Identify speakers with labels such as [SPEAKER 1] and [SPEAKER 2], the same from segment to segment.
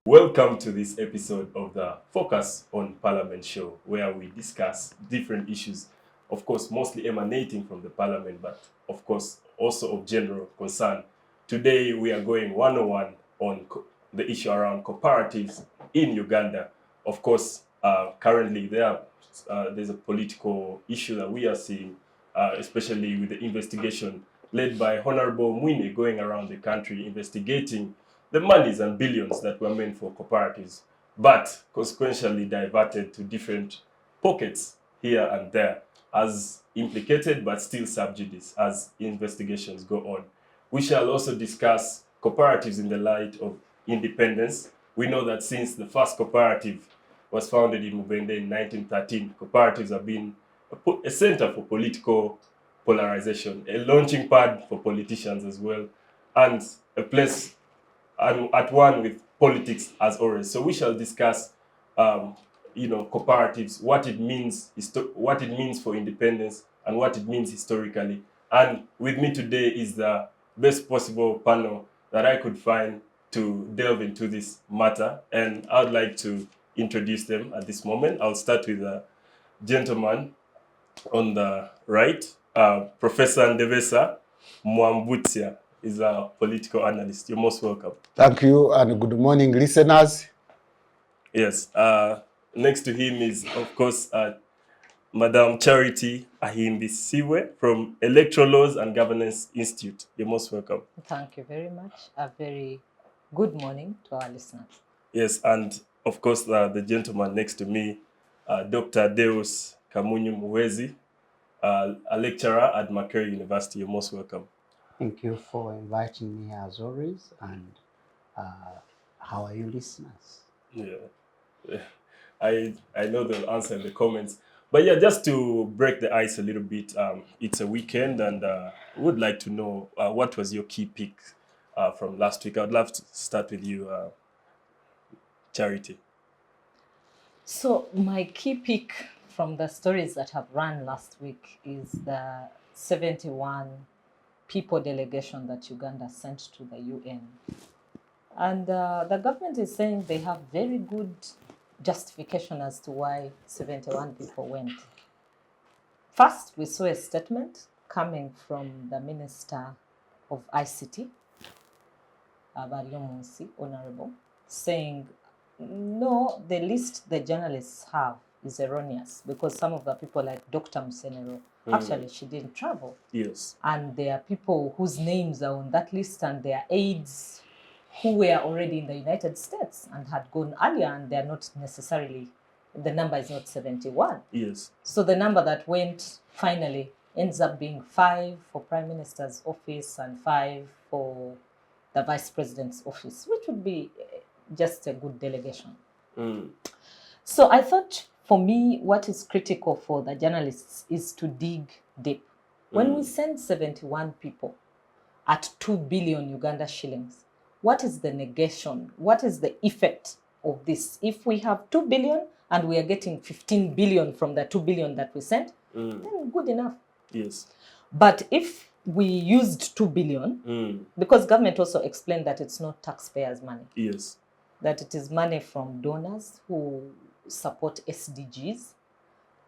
[SPEAKER 1] Welcome to this episode of the Focus on Parliament show, where we discuss different issues, of course, mostly emanating from the Parliament, but of course, also of general concern. Today, we are going one-on-one on the issue around cooperatives in Uganda. Of course, currently there's a political issue that we are seeing, especially with the investigation led by Honorable Mwine going around the country investigating the monies and billions that were meant for cooperatives, but consequentially diverted to different pockets here and there, as implicated but still sub judice as investigations go on. We shall also discuss cooperatives in the light of independence. We know that since the first cooperative was founded in Mubende in 1913, cooperatives have been a center for political polarization, a launching pad for politicians as well, and a place at one with politics as always. So we shall discuss, cooperatives, what it means for independence, and what it means historically. And with me today is the best possible panel that I could find to delve into this matter, and I'd like to introduce them at this moment. I'll start with the gentleman on the right, Professor Ndebesa. Mwambutsya is a political analyst. You're most welcome.
[SPEAKER 2] Thank you and good morning, listeners.
[SPEAKER 1] Yes. Next to him is, of course, Madam Charity Ahimbisibwe from ElectoraLaws and Governance Institute. You're most welcome.
[SPEAKER 3] Thank you very much. A very good morning to our listeners.
[SPEAKER 1] Yes, and of course, the gentleman next to me, Dr. Deus a lecturer at Makerere University. You're most welcome.
[SPEAKER 4] Thank you for inviting me as always, and how are you listeners?
[SPEAKER 1] Yeah, I know they'll answer in the comments. But yeah, just to break the ice a little bit, it's a weekend, and we would like to know what was your key pick from last week. I'd love to start with you, Charity.
[SPEAKER 3] So my key pick from the stories that have run last week is the 71 people delegation that Uganda sent to the UN. And the government is saying they have very good justification as to why 71 people went. First, we saw a statement coming from the Minister of ICT, Honorable, saying, no, the list the journalists have is erroneous because some of the people like Dr. Musenero, actually she didn't travel.
[SPEAKER 1] Yes.
[SPEAKER 3] And there are people whose names are on that list and their aides who were already in the United States and had gone earlier, and they're not necessarily, the number is not 71.
[SPEAKER 1] Yes.
[SPEAKER 3] So the number that went finally ends up being 5 for Prime Minister's office and 5 for the Vice President's office, which would be just a good delegation. So I thought, for me, what is critical for the journalists is to dig deep. When we send 71 people at 2 billion Uganda shillings, what is the negation? What is the effect of this? If we have 2 billion and we are getting 15 billion from the 2 billion that we sent, then good enough.
[SPEAKER 1] Yes.
[SPEAKER 3] But if we used 2 billion, because government also explained that it's not taxpayers' money.
[SPEAKER 1] Yes.
[SPEAKER 3] That it is money from donors who support SDGs,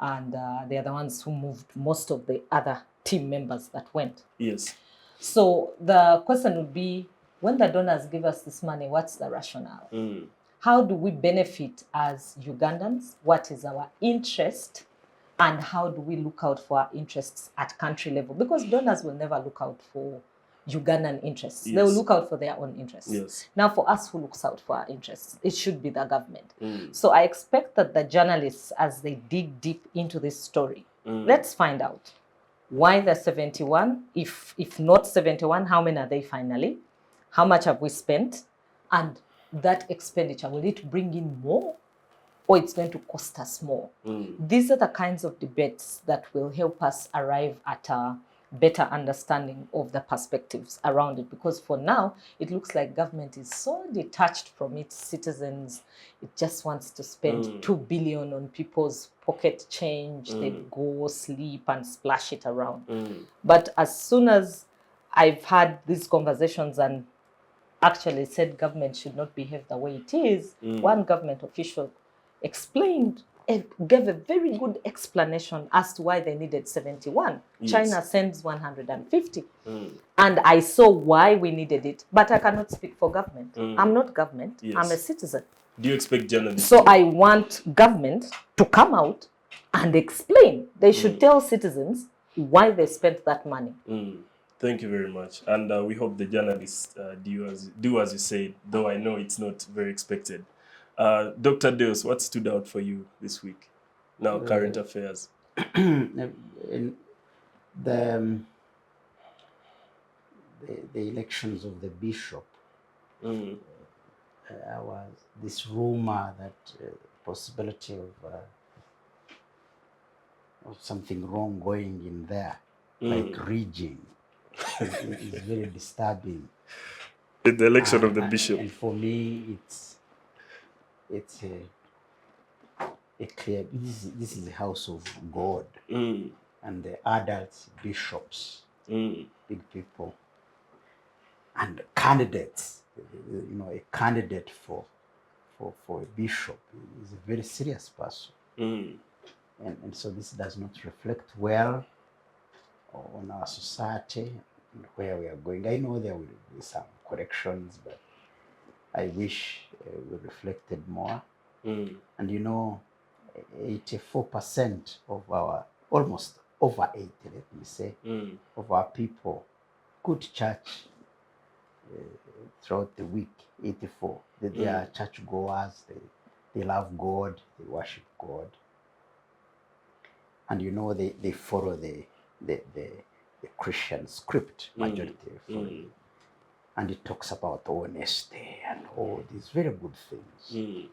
[SPEAKER 3] and they are the ones who moved most of the other team members that went.
[SPEAKER 1] Yes.
[SPEAKER 3] So the question would be, when the donors give us this money, what's the rationale? How do we benefit as Ugandans? What is our interest? And how do we look out for our interests at country level? Because donors will never look out for Ugandan interests.
[SPEAKER 1] Yes.
[SPEAKER 3] They will look out for their own interests.
[SPEAKER 1] Yes.
[SPEAKER 3] Now, for us, who looks out for our interests? It should be the government. So I expect that the journalists, as they dig deep into this story, let's find out why the 71. If not 71, how many are they finally? How much have we spent? And that expenditure, will it bring in more, or it's going to cost us more? These are the kinds of debates that will help us arrive at a better understanding of the perspectives around it. Because for now, it looks like government is so detached from its citizens. It just wants to spend 2 billion on people's pocket change. They go sleep and splash it around. But as soon as I've had these conversations and actually said government should not behave the way it is, one government official explained, gave a very good explanation as to why they needed 71.
[SPEAKER 1] Yes.
[SPEAKER 3] China sends 150. And I saw why we needed it, but I cannot speak for government. I'm not government,
[SPEAKER 1] Yes.
[SPEAKER 3] I'm a citizen.
[SPEAKER 1] Do you expect journalists?
[SPEAKER 3] So I want government to come out and explain. They should tell citizens why they spent that money.
[SPEAKER 1] Thank you very much. And we hope the journalists do as you said, though I know it's not very expected. Dr. Deus, what stood out for you this week? Now, current affairs.
[SPEAKER 4] In the elections of the bishop, was this rumor that possibility of something wrong going in there, like rigging. It's very disturbing.
[SPEAKER 1] In the election of the bishop.
[SPEAKER 4] And for me, it's a clear. This is the house of God, and the adults, bishops, big people, and candidates. You know, a candidate for a bishop is a very serious person, and so this does not reflect well on our society and where we are going. I know there will be some corrections, but I wish we reflected more. And you know, 84% of our, almost over 80, let me say, of our people go to church throughout the week. 84. They are church goers. They love God. They worship God. And you know, they follow the Christian script, majority. And it talks about honesty and all these very good things.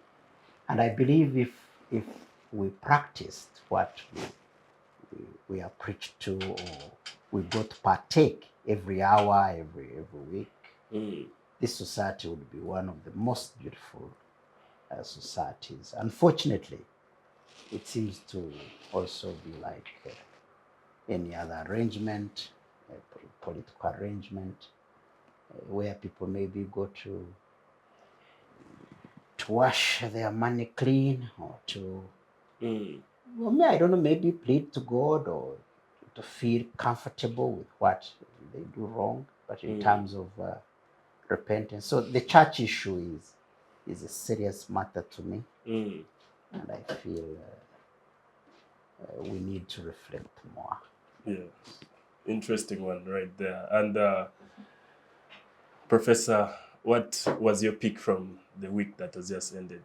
[SPEAKER 4] And I believe if we practiced what we are preached to, or we got to partake every hour, every week, this society would be one of the most beautiful societies. Unfortunately, it seems to also be like any other arrangement, political arrangement, where people maybe go to wash their money clean, or to, well, I don't know, maybe plead to God, or to feel comfortable with what they do wrong, but in terms of repentance. So the church issue is a serious matter to me, and I feel we need to reflect more.
[SPEAKER 1] Yeah, interesting one right there. And Professor, what was your pick from the week that has just ended?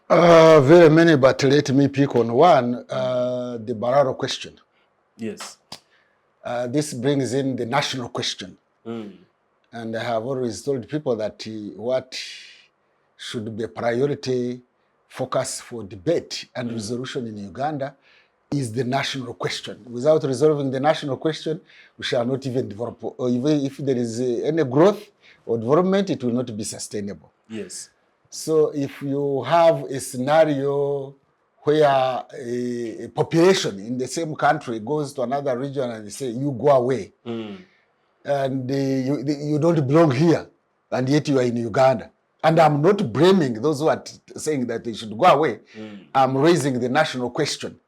[SPEAKER 2] Very many, but let me pick on one, the Bararo question.
[SPEAKER 1] Yes.
[SPEAKER 2] This brings in the national question. And I have always told people that what should be a priority focus for debate and resolution in Uganda is the national question. Without resolving the national question, we shall not even develop. Or even if there is any growth or development, it will not be sustainable.
[SPEAKER 1] Yes.
[SPEAKER 2] So if you have a scenario where a population in the same country goes to another region and they say, you go away, and you don't belong here, and yet you are in Uganda. And I'm not blaming those who are saying that they should go away. I'm raising the national question.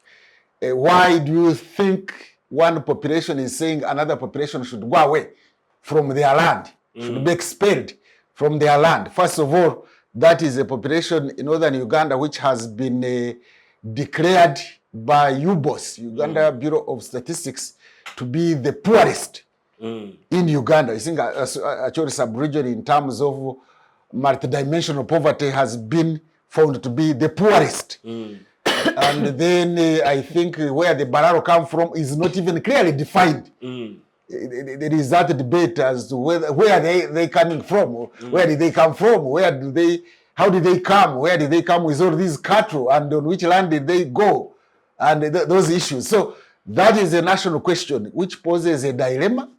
[SPEAKER 2] Why do you think one population is saying another population should go away from their land, should be expelled from their land? First of all, that is a population in northern Uganda which has been declared by UBOS, Uganda Bureau of Statistics, to be the poorest in Uganda. I think actually sub-region in terms of multidimensional poverty has been found to be the poorest. And then I think where the Bararo come from is not even clearly defined. There is that debate as to where they coming from, where did they come from, how did they come, where did they come with all these cattle, and on which land did they go, and those issues. So that is a national question which poses a dilemma,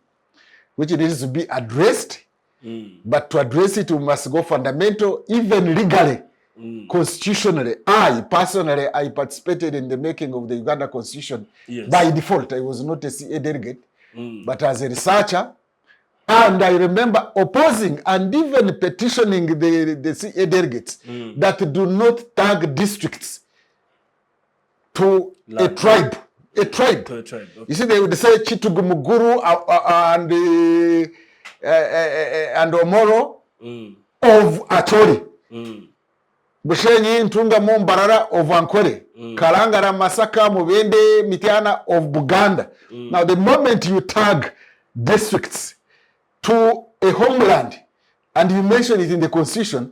[SPEAKER 2] which needs to be addressed. But to address it, we must go fundamental, even legally, constitutionally. I personally, I participated in the making of the Uganda Constitution. Yes. By default. I was not a CA delegate, but as a researcher, And I remember opposing and even petitioning the CA delegates that do not tag districts to a tribe. A tribe.
[SPEAKER 1] To a tribe. Okay.
[SPEAKER 2] You see, they would say Chitugumuguru and Omoro of Acholi. Bushenyi Ntunga Mumbarara of Ankole. Kalangara Masaka Mubende Mitiana of Buganda. Now, the moment you tag districts to a homeland and you mention it in the constitution,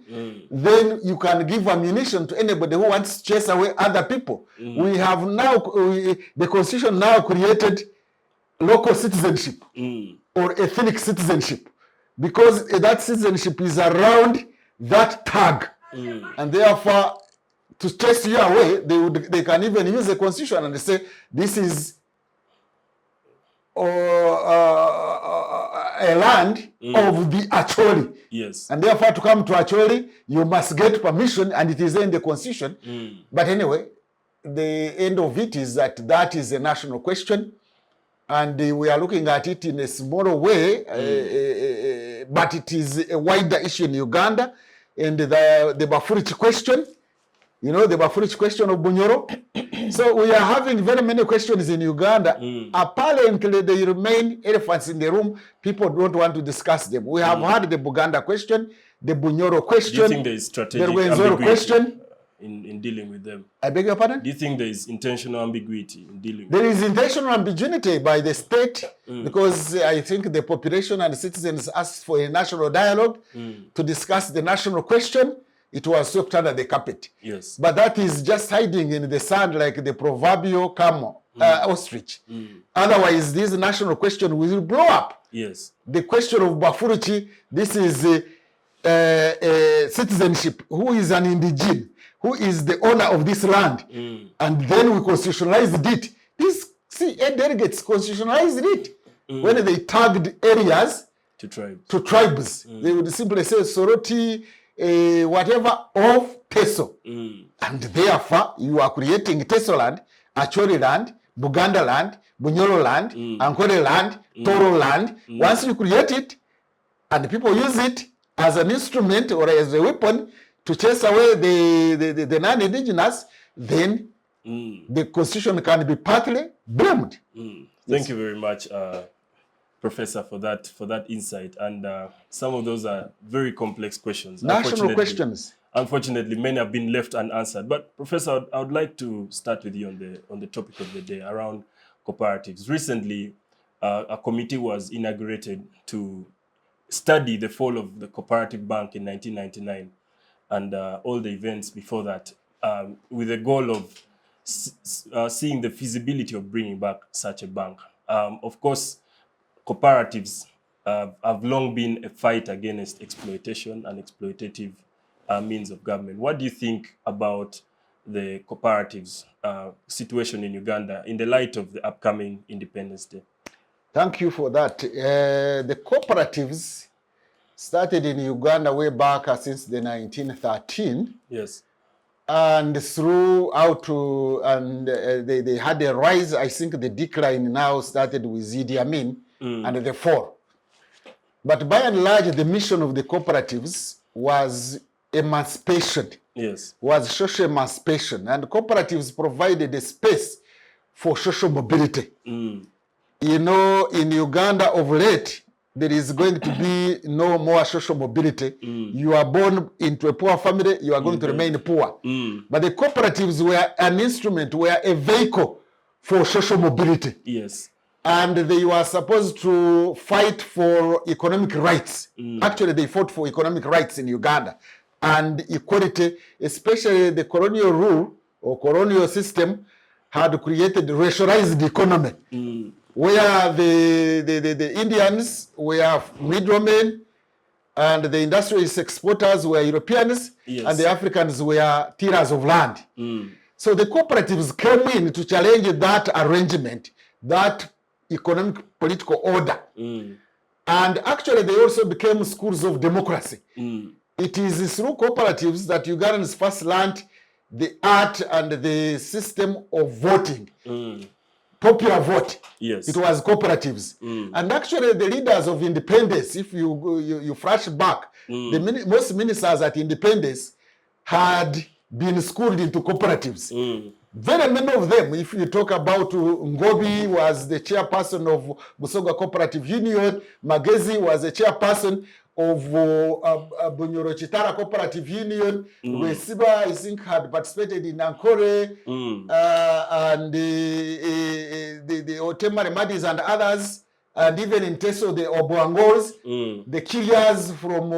[SPEAKER 2] then you can give ammunition to anybody who wants to chase away other people. We have now, the constitution now created local citizenship or ethnic citizenship, because that citizenship is around that tag. And therefore, to chase you away, they can even use the constitution and say, this is a land of the Acholi.
[SPEAKER 1] Yes.
[SPEAKER 2] And therefore, to come to Acholi, you must get permission, and it is in the constitution. But anyway, the end of it is that is a national question, and we are looking at it in a smaller way, but it is a wider issue in Uganda. And the Bafurichi question, you know, the Bafurichi question of Bunyoro. So we are having very many questions in Uganda. Apparently, they remain elephants in the room. People don't want to discuss them. We have had the Buganda question, the Bunyoro question.
[SPEAKER 1] Do you think there is strategic ambiguity question in dealing with them?
[SPEAKER 2] I beg your pardon?
[SPEAKER 1] Do you think there is intentional ambiguity in dealing with
[SPEAKER 2] them? There is intentional ambiguity by the state, because I think the population and the citizens asked for a national dialogue to discuss the national question. It was swept under the carpet.
[SPEAKER 1] Yes.
[SPEAKER 2] But that is just hiding in the sand like the proverbial camel, ostrich. Otherwise, this national question will blow up.
[SPEAKER 1] Yes.
[SPEAKER 2] The question of Bafurichi, this is citizenship. Who is an indigene? Who is the owner of this land? And then we constitutionalized it. These CA delegates constitutionalized it. When they tagged areas
[SPEAKER 1] to
[SPEAKER 2] tribes. They would simply say Soroti, whatever of Teso. And therefore, you are creating Teso land, Acholi land, Buganda land, Bunyoro land, Ankole land, Toro land. Once you create it, and people use it as an instrument or as a weapon to chase away the non-indigenous, then the constitution can be partly blamed.
[SPEAKER 1] Thank you very much, Professor, for that insight. And some of those are very complex questions.
[SPEAKER 2] National questions.
[SPEAKER 1] Unfortunately, many have been left unanswered. But Professor, I would like to start with you on the topic of the day around cooperatives. Recently, a committee was inaugurated to study the fall of the Cooperative Bank in 1999 and all the events before that, with the goal of seeing the feasibility of bringing back such a bank. Of course, cooperatives have long been a fight against exploitation and exploitative means of government. What do you think about the cooperatives situation in Uganda in the light of the upcoming Independence Day?
[SPEAKER 2] Thank you for that. The cooperatives started in Uganda way back since the 1913.
[SPEAKER 1] Yes.
[SPEAKER 2] And throughout they had a rise. I think the decline now started with Idi Amin and the fall. But by and large, the mission of the cooperatives was emancipation.
[SPEAKER 1] Yes.
[SPEAKER 2] Was social emancipation. And cooperatives provided a space for social mobility. You know, in Uganda of late, there is going to be no more social mobility. You are born into a poor family, you are going to remain poor. But the cooperatives were an instrument, were a vehicle for social mobility.
[SPEAKER 1] Yes.
[SPEAKER 2] And they were supposed to fight for economic rights. Actually, they fought for economic rights in Uganda and equality, especially the colonial rule or colonial system had created racialized economy. Where the Indians were middlemen and the industrialist exporters were Europeans,
[SPEAKER 1] yes,
[SPEAKER 2] and the Africans were tillers of land. So the cooperatives came in to challenge that arrangement, that economic political order. And actually they also became schools of democracy. It is through cooperatives that Ugandans first learned the art and the system of voting. popular vote.
[SPEAKER 1] Yes.
[SPEAKER 2] It was cooperatives. And actually the leaders of independence, if you flash back, most ministers at independence had been schooled into cooperatives. Very many of them, if you talk about Ngobi was the chairperson of Busoga Cooperative Union, Magezi was the chairperson of Bunyoro Chitara Cooperative Union, Wesiba, I think, had participated in Ankore, and the Otemare Madis and others, and even in Teso, the Obuangos, the Kilias from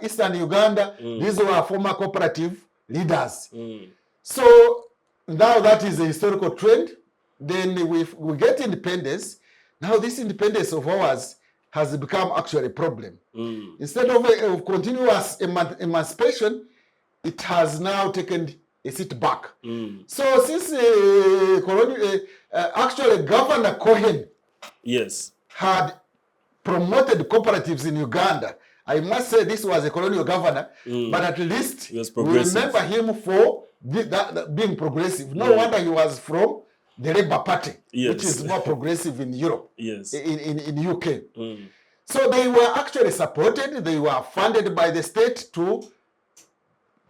[SPEAKER 2] Eastern Uganda, these were former cooperative leaders. So now that is a historical trend. Then we get independence. Now this independence of ours has become actually a problem. Instead of continuous emancipation, it has now taken a seat back. So since actually Governor Cohen had promoted cooperatives in Uganda, I must say this was a colonial governor, but at least we remember him for being progressive. No wonder he was from the Labour Party, which is more progressive in Europe, in UK. So they were actually supported, they were funded by the state to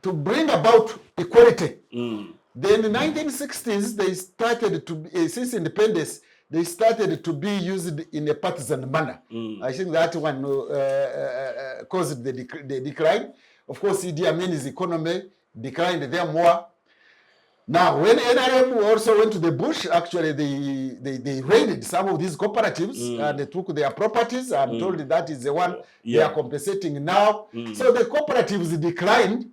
[SPEAKER 2] bring about equality. Then in the 1960s, they started to, since independence, they started to be used in a partisan manner. I think that one caused the decline. Of course, Idi Amin's economy declined there more. Now, when NRM also went to the bush, actually they raided some of these cooperatives and they took their properties. I'm told that is the one they are compensating now. So the cooperatives declined,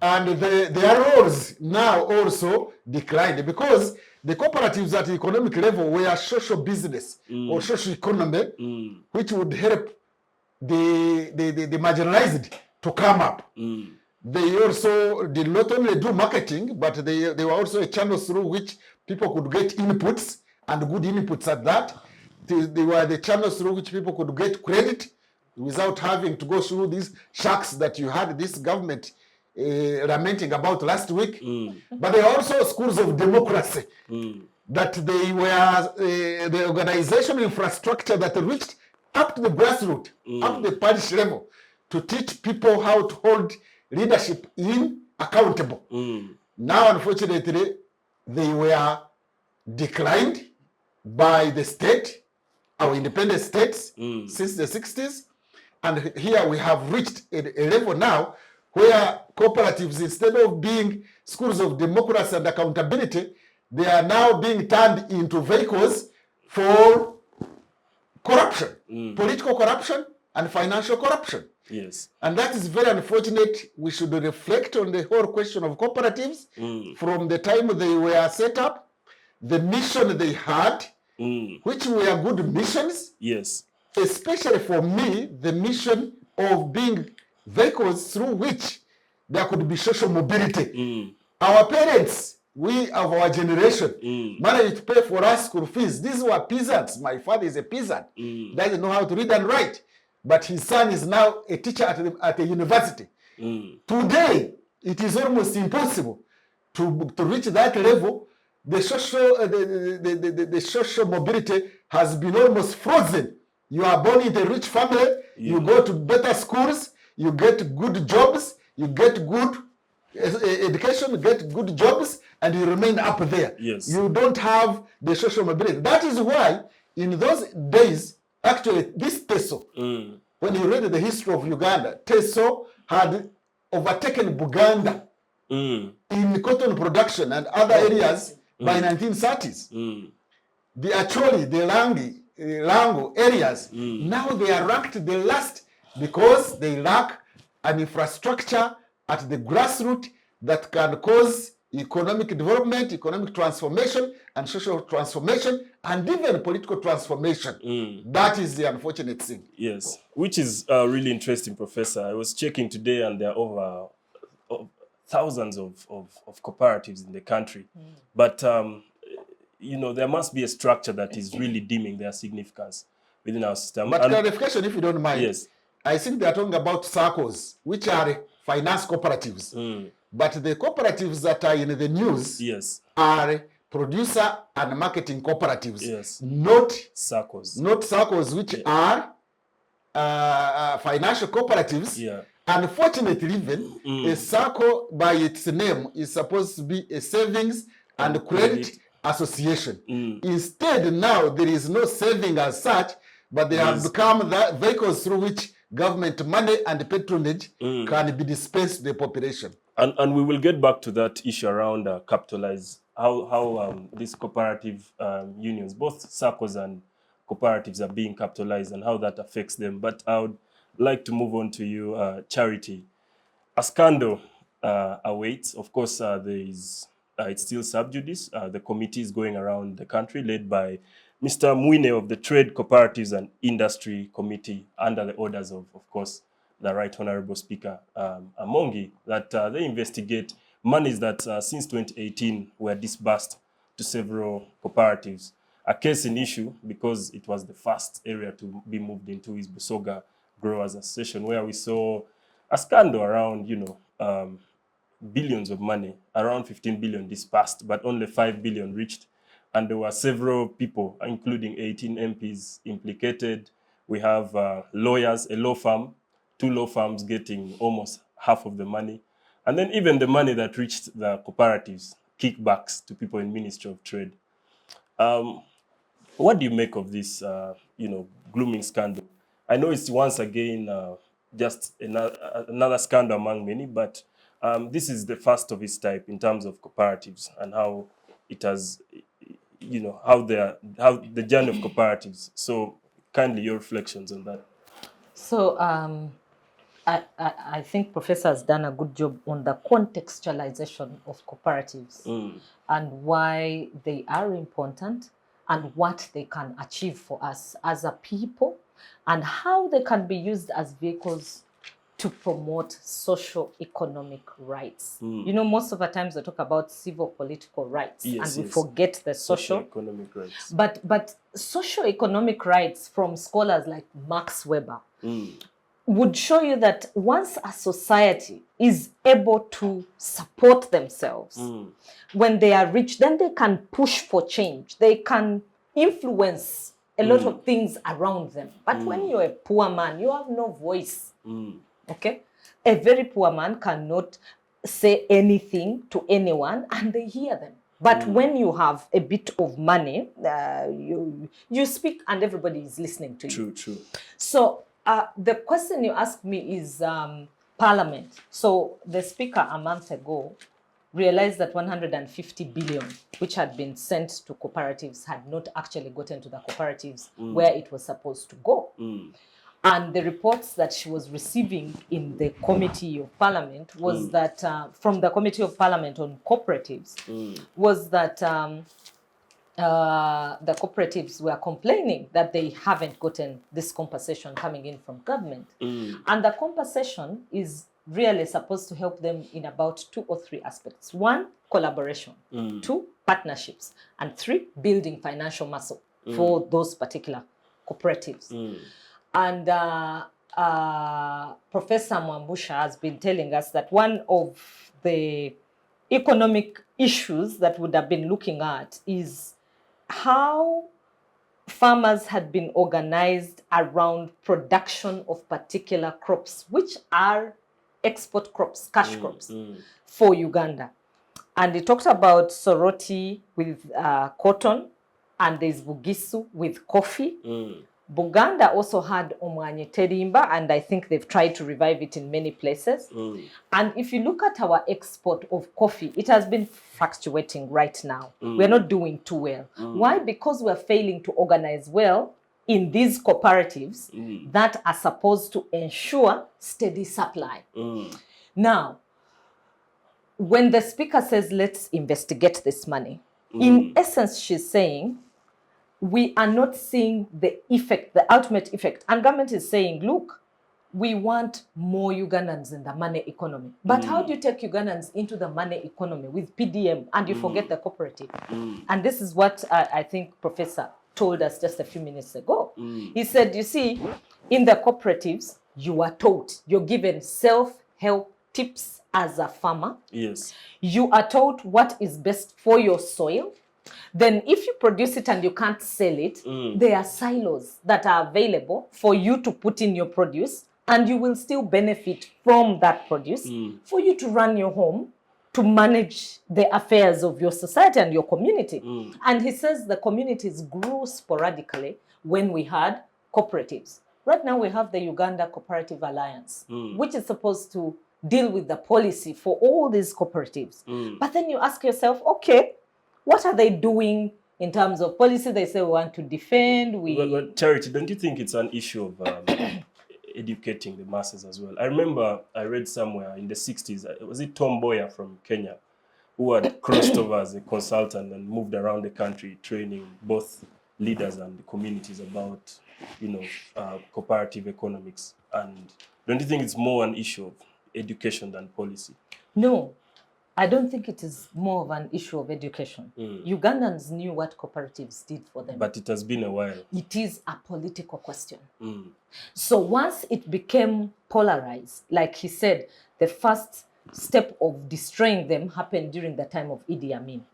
[SPEAKER 2] and their roles now also declined, because the cooperatives at the economic level were social business or social economy, which would help the marginalized to come up. They also did not only do marketing, but they were also a channel through which people could get inputs, and good inputs at that. They were the channels through which people could get credit without having to go through these sharks that you had this government lamenting about last week. But they are also schools of democracy, that they were the organizational infrastructure that reached up to the grassroots, up to the parish level, to teach people how to hold leadership accountable. Now, unfortunately, they were declined by the state, our independent states, since the 60s. And here we have reached a level now where cooperatives, instead of being schools of democracy and accountability, they are now being turned into vehicles for corruption, political corruption and financial corruption.
[SPEAKER 1] Yes.
[SPEAKER 2] And that is very unfortunate. We should reflect on the whole question of cooperatives from the time they were set up, the mission they had, which were good missions.
[SPEAKER 1] Yes.
[SPEAKER 2] Especially for me, the mission of being vehicles through which there could be social mobility. Our parents, we of our generation, managed to pay for our school fees. These were peasants. My father is a peasant. Doesn't know how to read and write. But his son is now a teacher at a university. Today, it is almost impossible to reach that level. The social mobility has been almost frozen. You are born in a rich family, you go to better schools, you get good jobs, you get good education, get good jobs, and you remain up there.
[SPEAKER 1] Yes.
[SPEAKER 2] You don't have the social mobility. That is why in those days, actually, this Teso, when you read the history of Uganda, Teso had overtaken Buganda in cotton production and other areas by 1930s. The Acholi, the Lango areas, now they are ranked the last because they lack an infrastructure at the grassroots that can cause economic development, economic transformation, and social transformation, and even political transformation. That is the unfortunate thing.
[SPEAKER 1] Yes, which is really interesting, Professor. I was checking today, and there are over thousands of cooperatives in the country. But, you know, there must be a structure that is really dimming their significance within our system.
[SPEAKER 2] But clarification, if you don't mind.
[SPEAKER 1] Yes.
[SPEAKER 2] I think they are talking about SACCOs, which are finance cooperatives. But the cooperatives that are in the news are producer and marketing cooperatives,
[SPEAKER 1] Yes.
[SPEAKER 2] not
[SPEAKER 1] SACCOs.
[SPEAKER 2] which are financial cooperatives.
[SPEAKER 1] Yeah.
[SPEAKER 2] Unfortunately, even a SACCO by its name is supposed to be a savings and credit association. Instead, now there is no saving as such, but they have become the vehicles through which government money and patronage can be dispensed to the population.
[SPEAKER 1] And we will get back to that issue around capitalize, how these cooperative unions, both SACCOs and cooperatives, are being capitalized and how that affects them. But I would like to move on to you, Charity. A scandal awaits. Of course, it's still sub judice. The committee is going around the country, led by Mr. Mwine of the Trade, Cooperatives and Industry Committee, under the orders of course, the Right Honorable Speaker Amongi, that they investigate monies that since 2018 were disbursed to several cooperatives. A case in issue, because it was the first area to be moved into, is Busoga Growers Association, where we saw a scandal around, billions of money, around 15 billion disbursed, but only 5 billion reached. And there were several people, including 18 MPs, implicated. We have lawyers, a law firm, 2 law firms getting almost half of the money. And then even the money that reached the cooperatives, kickbacks to people in Ministry of Trade. What do you make of this, glooming scandal? I know it's once again just another scandal among many, but this is the first of its type in terms of cooperatives and how it has, how the journey of cooperatives. So kindly your reflections on that.
[SPEAKER 3] So I think Professor has done a good job on the contextualization of cooperatives and why they are important and what they can achieve for us as a people and how they can be used as vehicles to promote socio-economic rights. Most of the times we talk about civil political rights and we forget the
[SPEAKER 1] socio-economic rights.
[SPEAKER 3] But socio-economic rights from scholars like Max Weber would show you that once a society is able to support themselves, when they are rich, then they can push for change. They can influence a lot of things around them. But when you're a poor man, you have no voice. Okay? A very poor man cannot say anything to anyone and they hear them. But when you have a bit of money, you speak and everybody is listening to you.
[SPEAKER 1] True.
[SPEAKER 3] So the question you asked me is Parliament. So the Speaker a month ago realized that 150 billion, which had been sent to cooperatives, had not actually gotten to the cooperatives where it was supposed to go. And the reports that she was receiving in the Committee of Parliament was that, from the Committee of Parliament on Cooperatives, was that the cooperatives were complaining that they haven't gotten this compensation coming in from government. And the compensation is really supposed to help them in about 2 or 3 aspects. 1, collaboration. 2, partnerships. And 3, building financial muscle for those particular cooperatives. And Professor Mwambutsya has been telling us that one of the economic issues that would have been looking at is how farmers had been organized around production of particular crops, which are export crops, cash crops for Uganda. And he talked about Soroti with cotton, and there's Bugisu with coffee. Buganda also had Omwanye Terimba, and I think they've tried to revive it in many places. And if you look at our export of coffee, it has been fluctuating right now. We're not doing too well. Why? Because we're failing to organize well in these cooperatives that are supposed to ensure steady supply. Now, when the Speaker says, let's investigate this money, in essence, she's saying, we are not seeing the effect, the ultimate effect. And government is saying, look, we want more Ugandans in the money economy. But how do you take Ugandans into the money economy with PDM and you forget the cooperative? And this is what I think Professor told us just a few minutes ago. He said, you see, in the cooperatives, you are taught, you're given self-help tips as a farmer.
[SPEAKER 1] Yes.
[SPEAKER 3] You are taught what is best for your soil. then if you produce it and you can't sell it, there are silos that are available for you to put in your produce, and you will still benefit from that produce for you to run your home, to manage the affairs of your society and your community. And he says the communities grew sporadically when we had cooperatives. Right now we have the Uganda Cooperative Alliance, which is supposed to deal with the policy for all these cooperatives. But then you ask yourself, okay, what are they doing in terms of policy? They say we want to defend.
[SPEAKER 1] But Charity, don't you think it's an issue of educating the masses as well? I remember I read somewhere in the 60s, was it Tom Boyer from Kenya, who had crossed over as a consultant and moved around the country training both leaders and the communities about, cooperative economics. And don't you think it's more an issue of education than policy?
[SPEAKER 3] No, I don't think it is more of an issue of education. Ugandans knew what cooperatives did for them.
[SPEAKER 1] But it has been a while.
[SPEAKER 3] It is a political question. So once it became polarized, like he said, the first step of destroying them happened during the time of Idi Amin.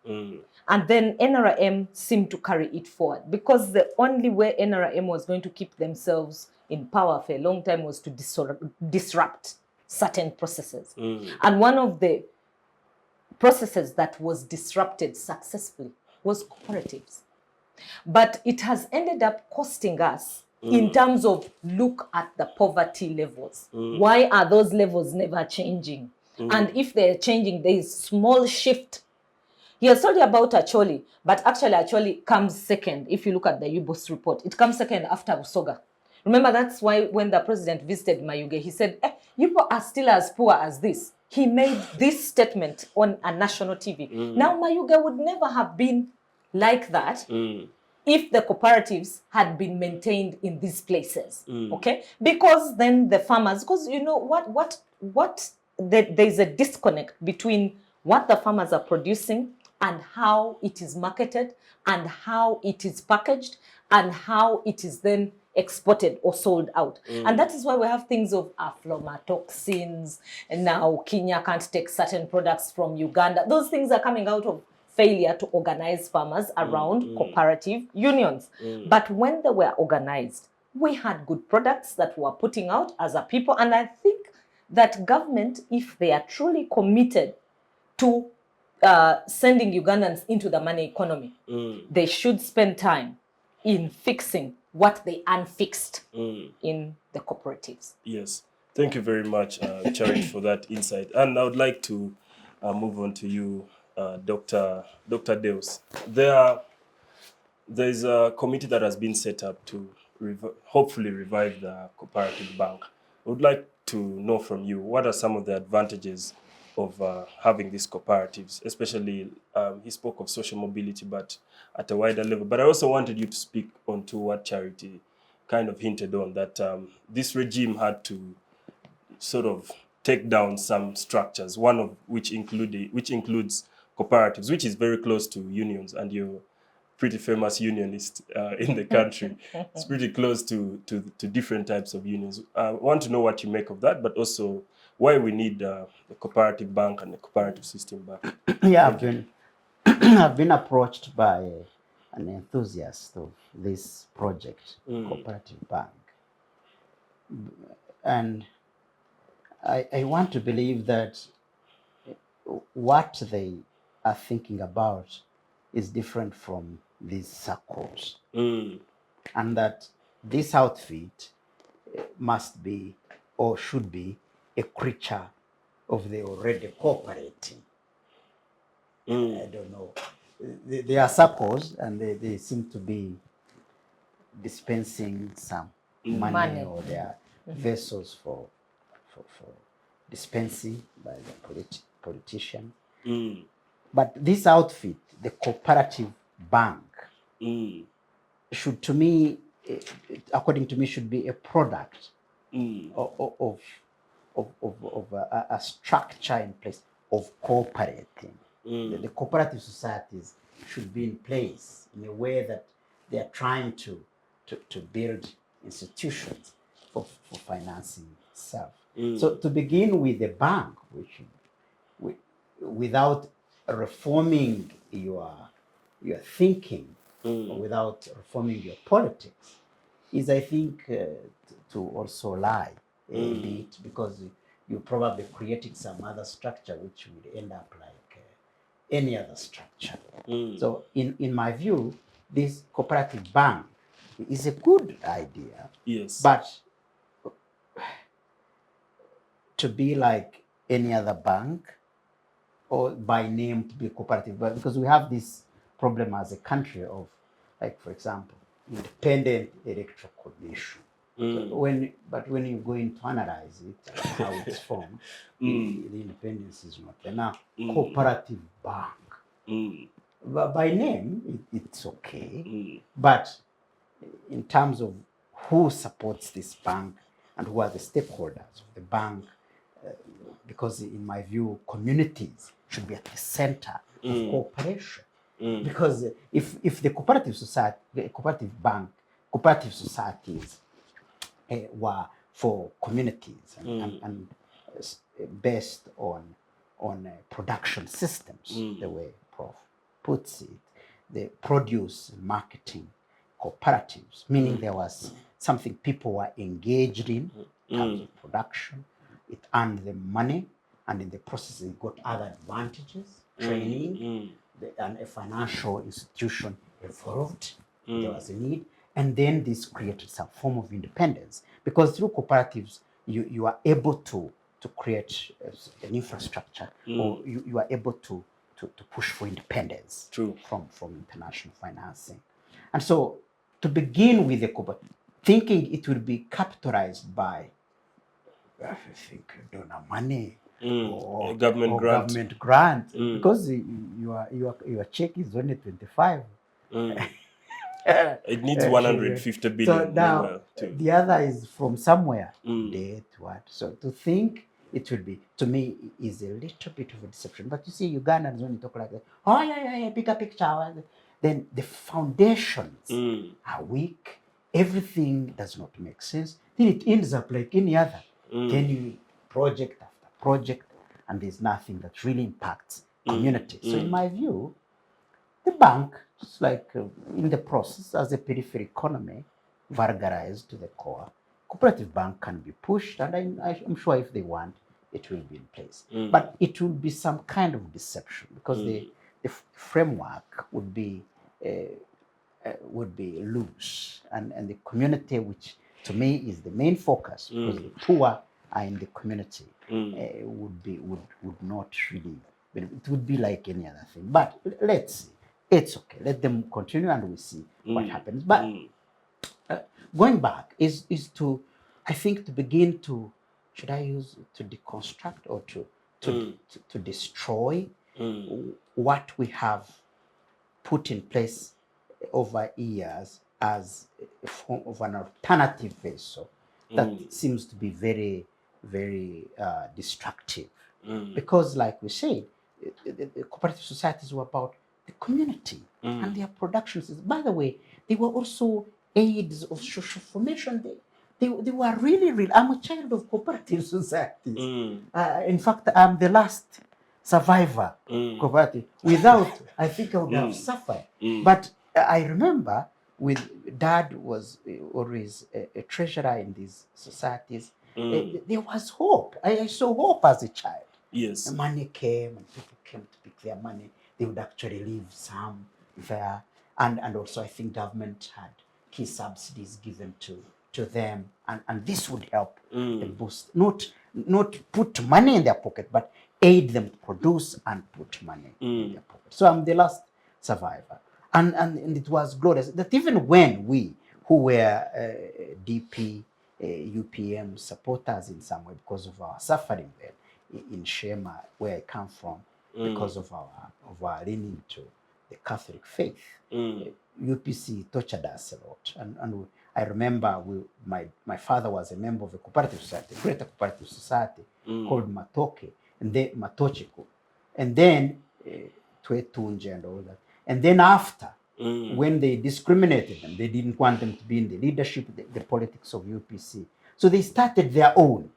[SPEAKER 3] And then NRM seemed to carry it forward, because the only way NRM was going to keep themselves in power for a long time was to disrupt certain processes. And one of the processes that was disrupted successfully was cooperatives. But it has ended up costing us in terms of look at the poverty levels. Why are those levels never changing? And if they're changing, there is small shift. He has told you about Acholi, but actually Acholi comes second. If you look at the UBOS report, it comes second after Usoga. Remember, that's why when the president visited Mayuge, he said, you people are still as poor as this. He made this statement on a national TV. Now, Mayuge would never have been like that if the cooperatives had been maintained in these places, okay? Because then the farmers, because you know there's a disconnect between what the farmers are producing and how it is marketed and how it is packaged and how it is then exported or sold out. And that is why we have things of aflatoxins, and now Kenya can't take certain products from Uganda. Those things are coming out of failure to organize farmers around cooperative unions. But when they were organized, we had good products that we were putting out as a people. And I think that government, if they are truly committed to sending Ugandans into the money economy, they should spend time in fixing what they unfixed in the cooperatives.
[SPEAKER 1] Yes. Thank you very much, Charity, for that insight. And I would like to move on to you, Dr. Deus. There's a committee that has been set up to hopefully revive the cooperative bank. I would like to know from you, what are some of the advantages of having these cooperatives, especially he spoke of social mobility, but at a wider level. But I also wanted you to speak on to what Charity kind of hinted on, that this regime had to sort of take down some structures, one of which includes cooperatives, which is very close to unions, and you're pretty famous unionist in the country. It's pretty close to different types of unions. I want to know what you make of that, but also why we need the cooperative bank and the cooperative system back.
[SPEAKER 4] Yeah, I've been approached by an enthusiast of this project, Cooperative Bank. And I want to believe that what they are thinking about is different from these circles. And that this outfit must be or should be a creature of the already cooperating. I don't know. They are circles, and they seem to be dispensing some money, or they are vessels for dispensing by the politician. But this outfit, the cooperative bank, should, to me, according to me, should be a product of a structure in place of cooperating. The cooperative societies should be in place in a way that they are trying to build institutions for financing itself. So to begin with the bank, without reforming your your thinking without reforming your politics is, I think, to also lie a bit, because you're probably creating some other structure which will end up like any other structure. So in my view, this cooperative bank is a good idea.
[SPEAKER 1] Yes.
[SPEAKER 4] But to be like any other bank, or by name to be cooperative, but because we have this problem as a country of, like, for example, independent electoral commission. So when you go in to analyze it, how it's formed, the independence is not there. Now, cooperative bank, but by name, it's okay. But in terms of who supports this bank and who are the stakeholders of the bank, because in my view, communities should be at the center of cooperation. Because if the cooperative society, the cooperative bank, cooperative societies were for communities and based on production systems, the way Prof puts it, the produce marketing cooperatives, meaning there was something people were engaged in terms of production. It earned them money, and in the process they got other advantages, training, and a financial institution evolved. There was a need, and then this created some form of independence, because through cooperatives you are able to create an infrastructure, or you are able to push for independence from international financing. And so to begin with the cooperative, thinking it will be capitalized by, I think, donor money or government grant, because your check is only 25.
[SPEAKER 1] It needs 150 billion.
[SPEAKER 4] So now the other is from somewhere. Debt, what? So to think it will be, to me, is a little bit of a deception. But you see, Ugandans only talk like that. Oh yeah, bigger picture. Then the foundations are weak. Everything does not make sense. Then it ends up like any other. Then you project after project, and there's nothing that really impacts community. So in my view, the bank, just like in the process as a periphery economy, vulgarized to the core, cooperative bank can be pushed, and I'm sure if they want, it will be in place. But it will be some kind of deception, because the framework would be loose, and the community, which to me is the main focus, because the poor are in the community, would not really. It would be like any other thing. But let's see. It's okay. Let them continue, and we see what happens. But going back is to, I think, to begin to, should I use to deconstruct or to destroy what we have put in place over years as a form of an alternative vessel that seems to be very, very destructive. Because, like we said, the cooperative societies were about the community and their productions. By the way, they were also aids of social formation. They were really. I'm a child of cooperative societies. In fact, I'm the last survivor cooperative. Without, I think I would have suffered. But I remember, with Dad was always a treasurer in these societies. There was hope. I saw hope as a child.
[SPEAKER 1] Yes.
[SPEAKER 4] The money came, and people came to pick their money. They would actually leave some there. And also, I think government had key subsidies given to them. And this would help them boost, not put money in their pocket, but aid them to produce and put money in their pocket. So I'm the last survivor. And it was glorious that even when we, who were DP, UPM supporters in some way, because of our suffering there in Shema, where I come from, because of our leaning to the Catholic faith, UPC tortured us a lot. And I remember my father was a member of a cooperative society, a greater cooperative society called Matoke, and then Matochiko, and then Twetunje and all that. And then after, when they discriminated them, they didn't want them to be in the leadership, the politics of UPC. So they started their own,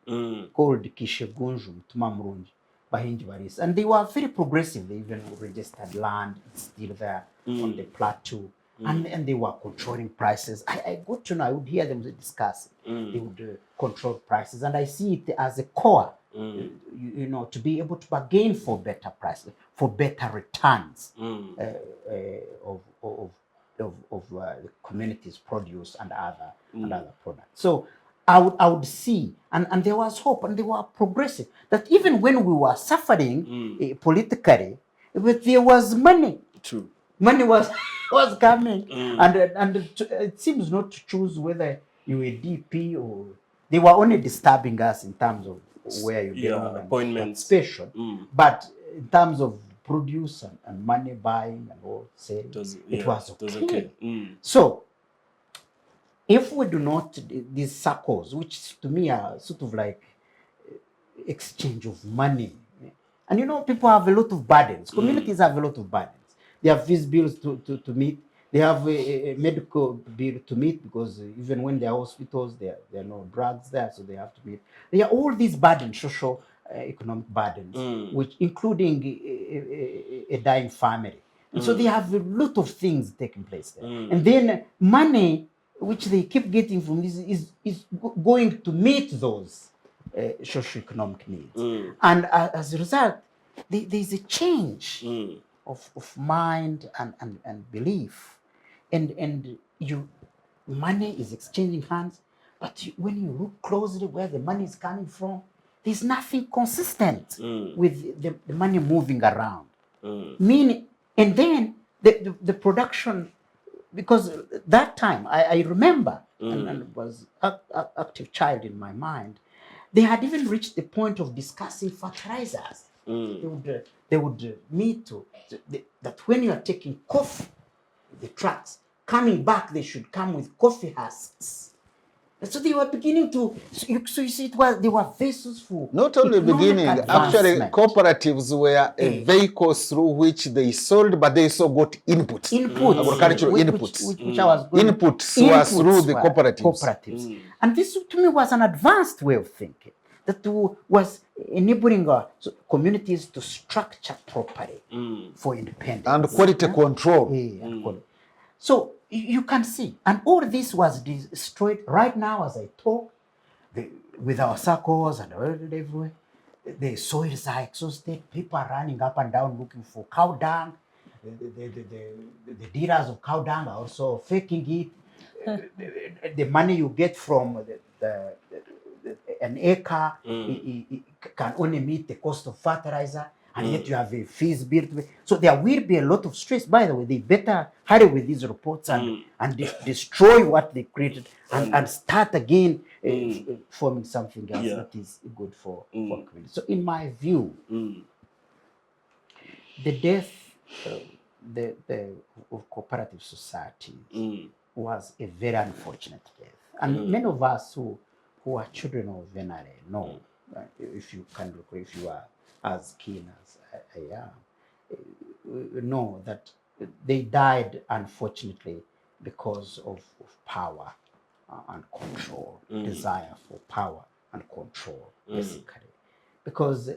[SPEAKER 4] called Kishegunju Tumamrunji. Bahinjibaris. And they were very progressive. They even registered land. It's still there on the plateau. And they were controlling prices. I got to know, I would hear them discuss. They would control prices. And I see it as a core, you know, to be able to bargain for better prices, for better returns of the community's produce and other products. So I would see, and there was hope, and they were progressive, that even when we were suffering politically, but there was money.
[SPEAKER 1] True.
[SPEAKER 4] Money was coming, and it seems not to choose whether you were DP or they were only disturbing us in terms of where you belong
[SPEAKER 1] appointments,
[SPEAKER 4] special, but in terms of produce and money buying and all selling, it was okay. So if we do not, these circles, which to me are sort of like exchange of money, and you know, people have a lot of burdens. Communities have a lot of burdens. They have these bills to meet. They have a medical bill to meet, because even when there are hospitals, there are no drugs there, so they have to meet. There are all these burdens, social, economic burdens, which including a dying family. And so they have a lot of things taking place there. And then money, which they keep getting from this, is going to meet those socio-economic needs. And as a result, there is a change of mind and belief, and money is exchanging hands, but when you look closely where the money is coming from, there's nothing consistent with the money moving around. Meaning, and then the production, because that time I remember, and was an active child in my mind, they had even reached the point of discussing fertilizers. They would meet that when you are taking coffee, the trucks coming back, they should come with coffee husks. And so they were beginning to. So you see, they were vessels for
[SPEAKER 2] not only beginning. Actually, cooperatives were vehicles through which they sold, but they also got inputs. Agricultural inputs.
[SPEAKER 4] Which I was going.
[SPEAKER 2] Inputs were through the cooperatives.
[SPEAKER 4] And this to me was an advanced way of thinking, that was enabling communities to structure properly for independence.
[SPEAKER 2] And quality control.
[SPEAKER 4] So you can see, and all this was destroyed right now as I talk, with our circles and everywhere. The soils are exhausted, people are running up and down looking for cow dung. The dealers of cow dung are also faking it. The money you get from an acre can only meet the cost of fertilizer, and yet you have a fees built. So there will be a lot of stress. By the way, they better hurry with these reports and destroy what they created and start again forming something else that is good for community. So in my view, the death of cooperative societies was a very unfortunate death. And many of us who are children of Venere know, if you can recall, if you are as keen as I am, know that they died unfortunately because of power and control, desire for power and control, basically. Because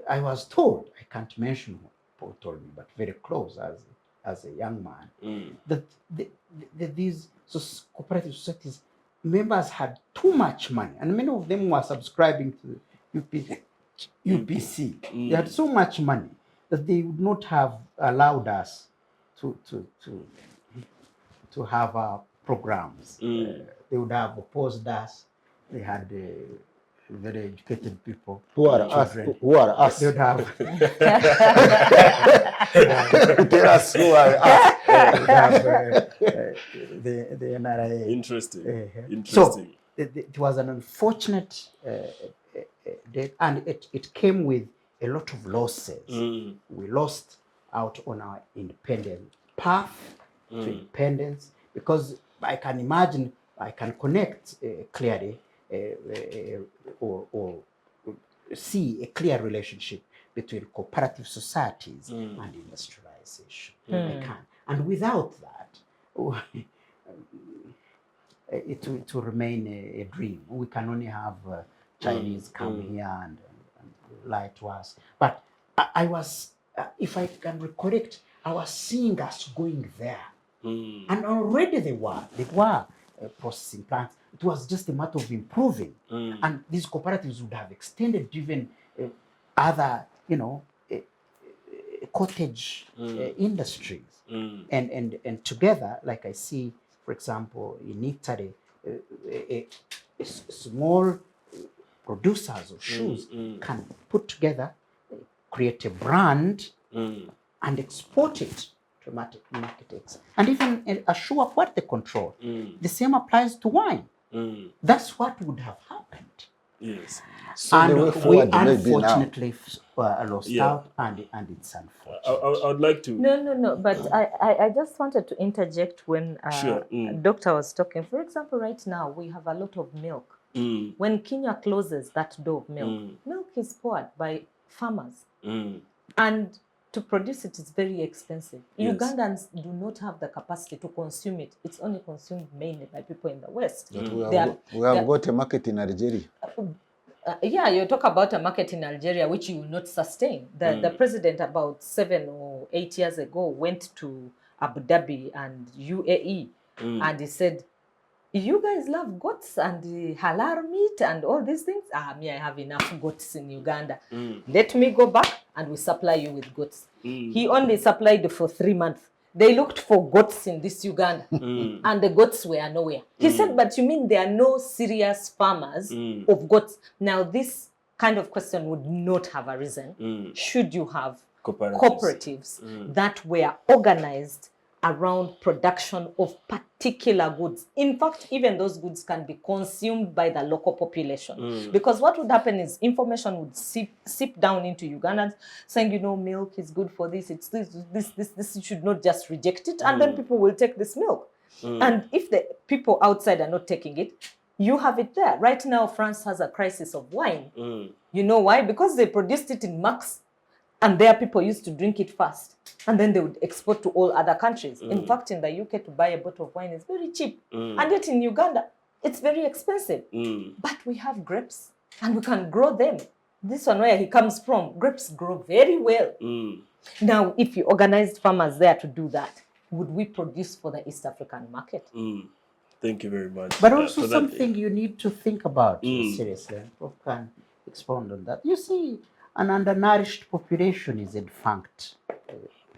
[SPEAKER 4] I was told, I can't mention who told me, but very close as a young man, that these cooperative societies members had too much money, and many of them were subscribing to UPC. They had so much money that they would not have allowed us to have our programs. They would have opposed us. They had very educated people.
[SPEAKER 2] Who are us?
[SPEAKER 4] They would have.
[SPEAKER 2] Tell us who are us.
[SPEAKER 4] The NRA.
[SPEAKER 1] Interesting.
[SPEAKER 4] So it was an unfortunate death, and it came with a lot of losses. We lost out on our independent path to independence, because I can imagine, I can connect clearly or see a clear relationship between cooperative societies and industrialization. I can. And without that, it will remain a dream. We can only have Chinese come here and light was. But I was, if I can recollect, I was seeing us going there. And already they were processing plants. It was just a matter of improving. And these cooperatives would have extended even other, cottage industries. And together, like I see, for example, in Italy, small producers of shoes can put together, create a brand, and export it to markets, and even assure quality control. The same applies to wine. That's what would have happened.
[SPEAKER 1] Yes.
[SPEAKER 2] So
[SPEAKER 4] And
[SPEAKER 2] the way
[SPEAKER 4] we
[SPEAKER 2] forward may be now.
[SPEAKER 4] unfortunately lost out, and it's unfortunate.
[SPEAKER 1] I would like to.
[SPEAKER 3] No. But I just wanted to interject when
[SPEAKER 1] Sure.
[SPEAKER 3] Doctor was talking. For example, right now we have a lot of milk. When Kenya closes that door of milk, milk is poured by farmers, and to produce it is very expensive.
[SPEAKER 1] Yes.
[SPEAKER 3] Ugandans do not have the capacity to consume it. It's only consumed mainly by people in the West.
[SPEAKER 2] But we have got a market in Algeria.
[SPEAKER 3] Yeah, you talk about a market in Algeria which you will not sustain. The president about 7 or 8 years ago went to Abu Dhabi and UAE and he said, you guys love goats and halal meat and all these things. Me, I have enough goats in Uganda. Let me go back and we supply you with goats. He only supplied for 3 months. They looked for goats in this Uganda and the goats were nowhere. He said, but you mean there are no serious farmers of goats? Now, this kind of question would not have arisen should you have cooperatives that were organized around production of particular goods. In fact, even those goods can be consumed by the local population. Because what would happen is information would seep down into Ugandans saying, milk is good for this, it's this, you should not just reject it, and then people will take this milk. And if the people outside are not taking it, you have it there. Right now, France has a crisis of wine. You know why? Because they produced it in Max, and their people used to drink it fast. And then they would export to all other countries. In fact, in the UK, to buy a bottle of wine is very cheap. And yet in Uganda, it's very expensive. But we have grapes, and we can grow them. This one where he comes from, grapes grow very well. Now, if you organized farmers there to do that, would we produce for the East African market?
[SPEAKER 1] Thank you very much.
[SPEAKER 4] But also something you need to think about seriously. Prof can expound on that. You see, an undernourished population is a defunct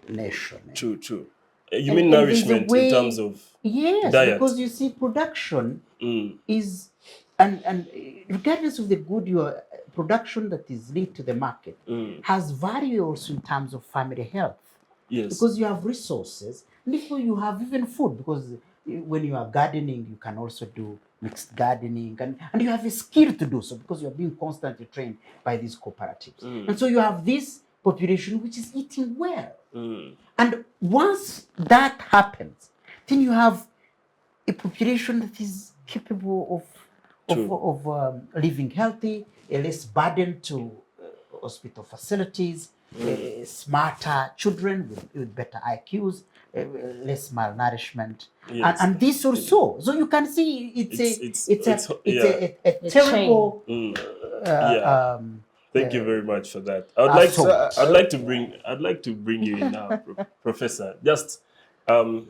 [SPEAKER 4] nation.
[SPEAKER 1] True. You mean nourishment in terms of diet?
[SPEAKER 4] Because you see, production is, and regardless of the good your production that is linked to the market has value also in terms of family health.
[SPEAKER 1] Yes.
[SPEAKER 4] Because you have resources, and if you have even food, because when you are gardening, you can also do mixed gardening, and you have a skill to do so because you are being constantly trained by these cooperatives. And so you have this population which is eating well. And once that happens, then you have a population that is capable of living healthy, a less burden to hospital facilities, smarter children with better IQs, less malnourishment, and this also. So you can see it's a terrible.
[SPEAKER 1] Thank you very much for that. I'd like to bring you in now, Professor. Just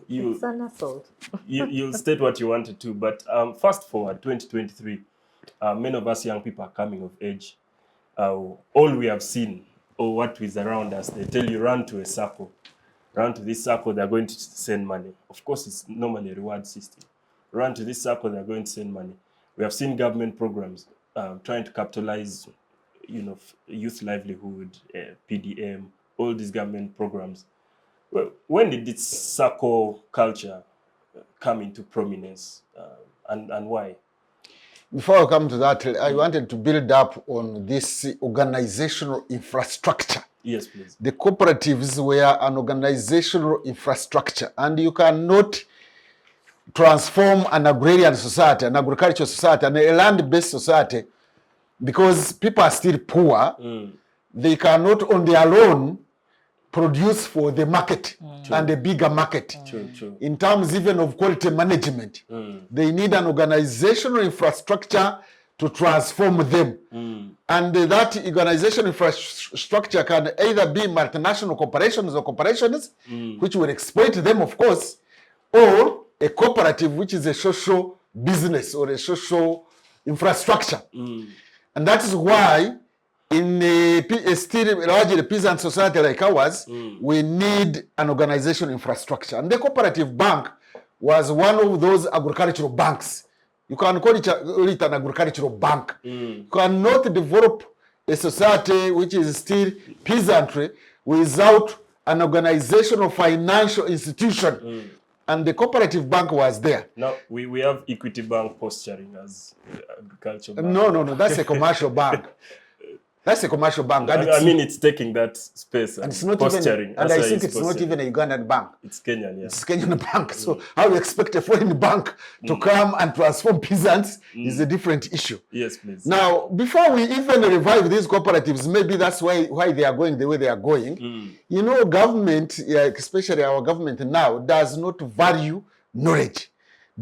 [SPEAKER 1] you'll state what you wanted to, but fast forward 2023, many of us young people are coming of age. All we have seen, or what is around us, they tell you run to a circle. Run to this circle, they're going to send money. Of course, it's normally a reward system. Run to this circle, they're going to send money. We have seen government programs trying to capitalize, youth livelihood, PDM, all these government programs. Well, when did this circle culture come into prominence, and why?
[SPEAKER 2] Before I come to that, I wanted to build up on this organizational infrastructure.
[SPEAKER 1] Yes, please.
[SPEAKER 2] The cooperatives were an organizational infrastructure, and you cannot transform an agrarian society, an agricultural society, and a land-based society because people are still poor. They cannot on their own produce for the market and a bigger market.
[SPEAKER 1] True.
[SPEAKER 2] In terms even of quality management, they need an organizational infrastructure to transform them. And that organization infrastructure can either be multinational corporations or corporations, which will exploit them, of course, or a cooperative, which is a social business or a social infrastructure. And that is why in a still largely peasant society like ours, we need an organization infrastructure. And the cooperative bank was one of those agricultural banks. You can call it an agricultural bank. You cannot develop a society which is still peasantry without an organizational financial institution. And the cooperative bank was there.
[SPEAKER 1] Now, we have Equity Bank posturing as agricultural bank.
[SPEAKER 2] No, that's a commercial bank. That's a commercial bank. And
[SPEAKER 1] I mean, it's taking that space and
[SPEAKER 2] it's not
[SPEAKER 1] posturing.
[SPEAKER 2] Even, and I think it's not even a Ugandan bank.
[SPEAKER 1] It's Kenyan, yeah.
[SPEAKER 2] It's Kenyan bank. So how you expect a foreign bank to come and transform peasants is a different issue.
[SPEAKER 1] Yes, please.
[SPEAKER 2] Now, before we even revive these cooperatives, maybe that's why they are going the way they are going. You know, government, especially our government now, does not value knowledge,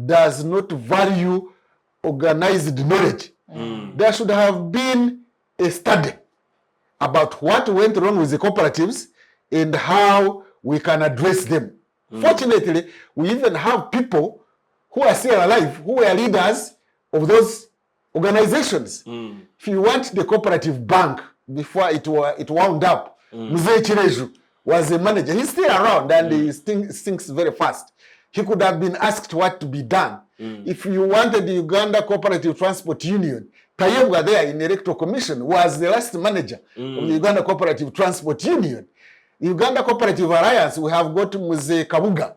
[SPEAKER 2] does not value organized knowledge. There should have been a study about what went wrong with the cooperatives and how we can address them. Fortunately, we even have people who are still alive, who were leaders of those organizations. If you want the cooperative bank, before it wound up, Mzee Chireju was a manager. He's still around and he thinks very fast. He could have been asked what to be done. If you wanted the Uganda Cooperative Transport Union, Kayebwa there in the Electoral Commission was the last manager of the Uganda Cooperative Transport Union. The Uganda Cooperative Alliance, we have got Mzee Kabuga,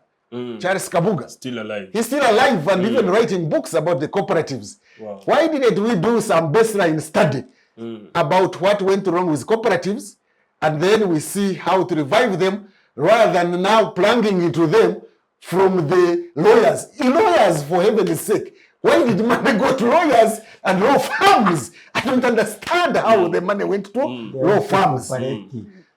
[SPEAKER 2] Charles Kabuga.
[SPEAKER 1] Still alive.
[SPEAKER 2] He's still alive and even writing books about the cooperatives.
[SPEAKER 1] Wow.
[SPEAKER 2] Why didn't we do some baseline study about what went wrong with cooperatives, and then we see how to revive them rather than now plunging into them from the lawyers? Lawyers, for heaven's sake. Why did money go to lawyers and law firms? I don't understand how the money went to law firms.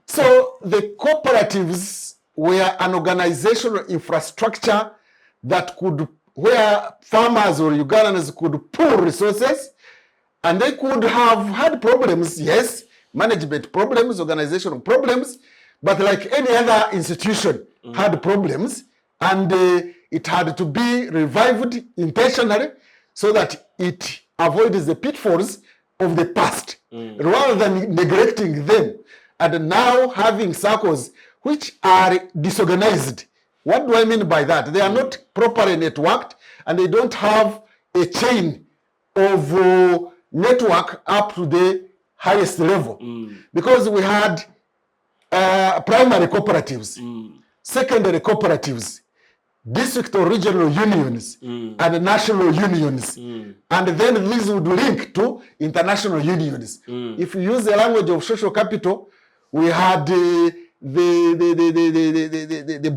[SPEAKER 2] So the cooperatives were an organizational infrastructure that could, where farmers or Ugandans could pool resources, and they could have had problems, yes, management problems, organizational problems, but like any other institution had problems, and it had to be revived intentionally so that it avoids the pitfalls of the past rather than neglecting them and now having circles which are disorganized. What do I mean by that? They are not properly networked and they don't have a chain of network up to the highest level. Because we had primary cooperatives, secondary cooperatives, district or regional unions, and national unions. And then these would link to international unions. If you use the language of social capital, we had the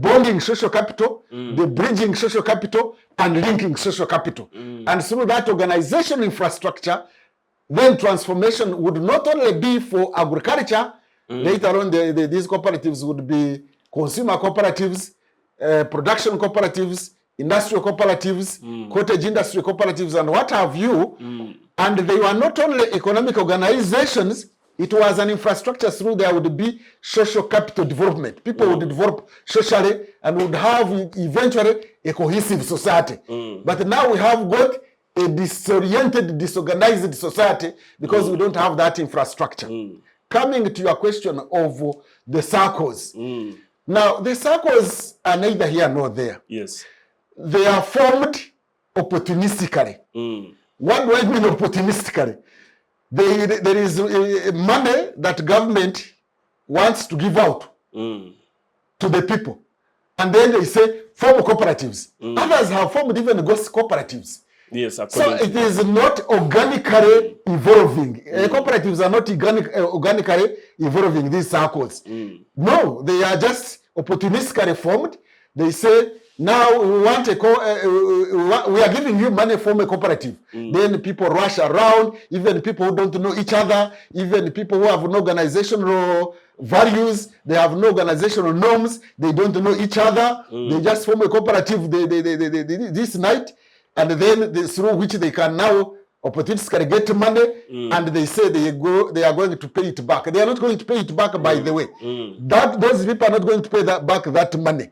[SPEAKER 2] bonding social capital, the bridging social capital, and linking social capital. And through that organizational infrastructure, then transformation would not only be for agriculture, later on these cooperatives would be consumer cooperatives, production cooperatives, industrial cooperatives, cottage industry cooperatives, and what have you. And they were not only economic organizations, it was an infrastructure through there would be social capital development. People would develop socially and would have eventually a cohesive society. But now we have got a disoriented, disorganized society because we don't have that infrastructure. Coming to your question of the circles. Now, the circles are neither here nor there.
[SPEAKER 1] Yes.
[SPEAKER 2] They are formed opportunistically. What do I mean opportunistically? There is money that government wants to give out to the people. And then they say, form cooperatives. Others have formed even ghost cooperatives.
[SPEAKER 1] Yes,
[SPEAKER 2] so it is not organically evolving. Cooperatives are not organically evolving these circles. No, they are just opportunistically formed. They say, now we want we are giving you money, form a cooperative. Then people rush around, even people who don't know each other, even people who have no organizational values, they have no organizational norms, they don't know each other. They just form a cooperative this night, and then through which they can now opportunists can get money, and they say they are going to pay it back. They are not going to pay it back, by the way. Those people are not going to pay back that money.